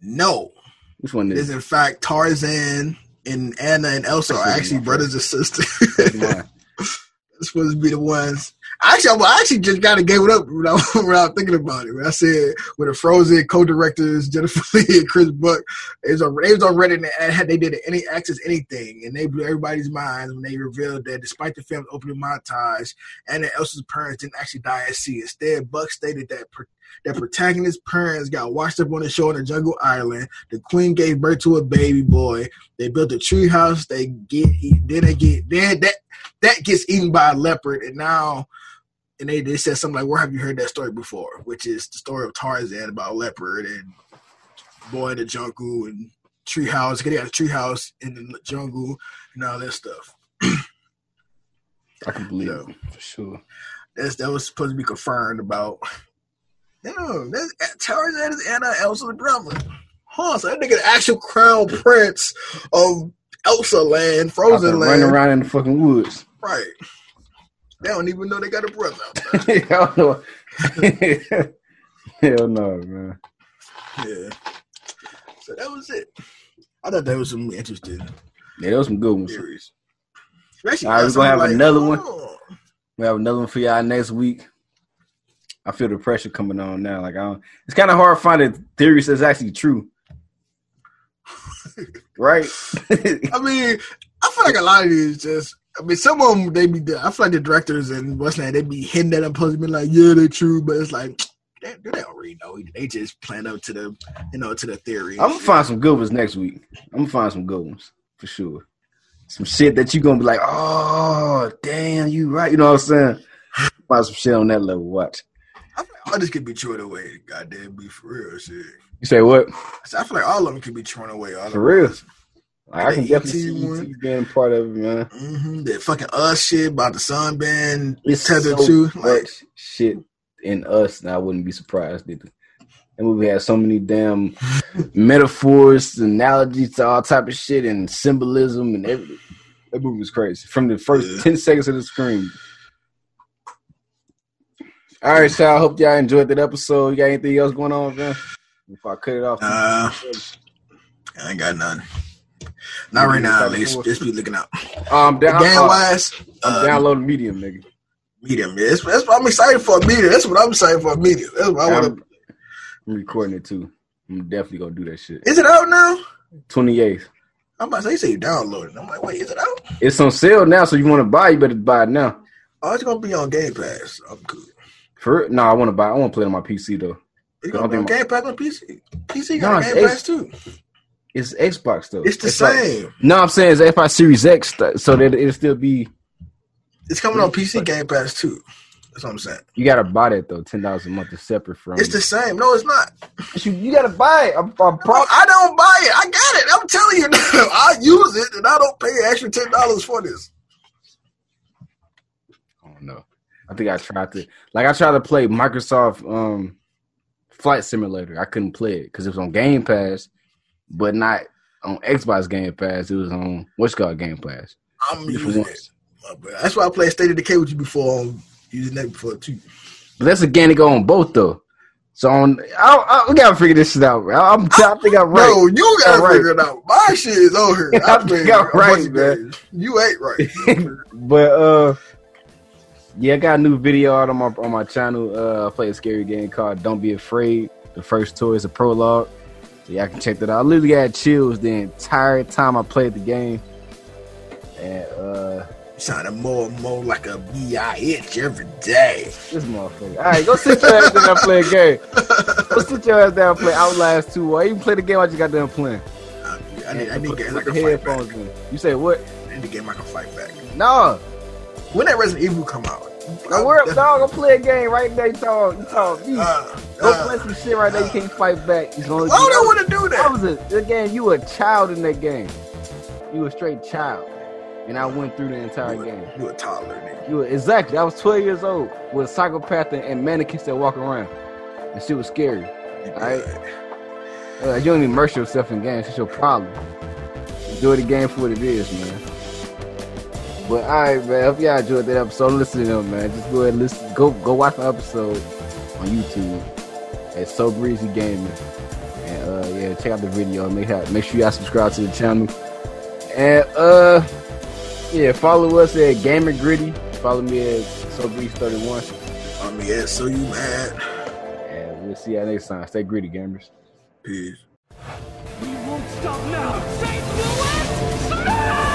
No. Which one is? It is in fact Tarzan and Anna and Elsa are actually brothers and sisters. They're supposed to be the ones. I actually just kind of gave it up when I was thinking about it. When I said with the Frozen co-directors Jennifer Lee and Chris Buck, they was on Reddit and they did any access anything, and they blew everybody's minds when they revealed that despite the film's opening montage, Anna and Elsa's parents didn't actually die at sea. Instead, Buck stated that protagonist's parents got washed up on the shore on a jungle island. The queen gave birth to a baby boy. They built a tree house. That gets eaten by a leopard, and now. And they said something like, where have you heard that story before? Which is the story of Tarzan about a leopard and boy in the jungle and treehouse. They had a treehouse in the jungle and all that stuff. I can believe it, for sure. That was supposed to be confirmed about Damn, Tarzan is Anna-Elsa's brother. Huh, so that nigga the actual crown prince of Elsa land, Frozen land. Running around in the fucking woods. Right. They don't even know they got a brother out there. Hell no. Hell no, man. Yeah. So that was it. I thought that was some interesting. Yeah, there was some good ones. Series. All right, we're gonna have another one. We have another one for y'all next week. I feel the pressure coming on now. Like it's kind of hard finding theories that's actually true. Right? I mean, I feel like a lot of these just. I mean, some of them I feel like the directors and what's that, they be hitting that up, supposed to be like, yeah, they're true, but it's like they already know. They just plan up to the, to the theory. I'm gonna find some good ones next week. I'm gonna find some good ones for sure. Some shit that you gonna be like, oh damn, you right. You know what I'm saying? Find some shit on that level. Watch. I feel like all this could be thrown away. Goddamn, be for real shit. You say what? I feel like all of them could be thrown away. For real. Like, I can definitely see E.T. being part of it, man. Mm-hmm. That fucking Us shit about the sun being it's tethered so to. Like shit in Us, and I wouldn't be surprised either. That movie has so many damn metaphors, analogies to all type of shit, and symbolism, and everything. That movie was crazy. From the first 10 seconds of the screen. All right, so I hope y'all enjoyed that episode. You got anything else going on, man? Before I cut it off. I ain't got none. Not right now, at least. Just be looking out. I'm downloading Medium, nigga. Medium, yeah. That's what I'm excited for. Medium. That's what I'm excited for. Medium. That's what I want to. I'm recording it too. I'm definitely gonna do that shit. Is it out now? 28th. I'm about to say you downloaded. I'm like, wait, is it out? It's on sale now, so you want to buy? You better buy it now. Oh, it's gonna be on Game Pass. I'm cool. No, I want to buy. I want to play it on my PC though. It's gonna be on Game Pass on PC. PC got Game Pass too. It's Xbox though. It's the same. No, I'm saying it's Xbox Series X, so that it'll still be. It's coming on PC Game Pass too. That's what I'm saying. You gotta buy that though. $10 a month is separate from. It's the same. No, it's not. You gotta buy it. I don't buy it. I got it. I'm telling you now. I use it and I don't pay extra $10 for this. I don't know. I think I tried to play Microsoft Flight Simulator. I couldn't play it because it was on Game Pass, but not on Xbox Game Pass. It was on what's called Game Pass. I'm using it. That's why I played State of Decay with you before. I'm using that before too. But that's a game to go on both though. So I gotta figure this shit out. I think I'm right. No, you gotta figure it out. My shit is on here. I think I'm right, man. You ain't right. But yeah, I got a new video out on my channel. I play a scary game called Don't Be Afraid. The first tour is a prologue. So y'all can check that out. I literally had chills the entire time I played the game. And sounded more and more like a bitch every day. This motherfucker. All right, go sit your ass down and play a game. Go sit your ass down and play Outlast 2. Or even play the game I just got done playing. I need to get like a fight back. You say what? I need to get like a fight back. No. When that Resident Evil come out? Go play a game right now. You talk me. Go play some shit right now. You can't fight back. I don't want to do that. Again, you were a child in that game. You were a straight child. And I went through the entire game. You a toddler, nigga. Exactly. I was 12 years old with a psychopath and mannequins that walk around. And shit was scary. Alright? You don't immerse yourself in games. It's your problem. Enjoy the game for what it is, man. But alright, man. Hope y'all enjoyed that episode. Listen to them, man. Just go ahead and listen. Go watch the episode on YouTube. It's So Breezy Gaming. And yeah, check out the video. Make sure y'all subscribe to the channel. And yeah, follow us at Gamer Gritty. Follow me at SoBreeze31. Follow me at So You Mad. And we'll see y'all next time. Stay gritty, gamers. Peace. We won't stop now. St. Louis, smash!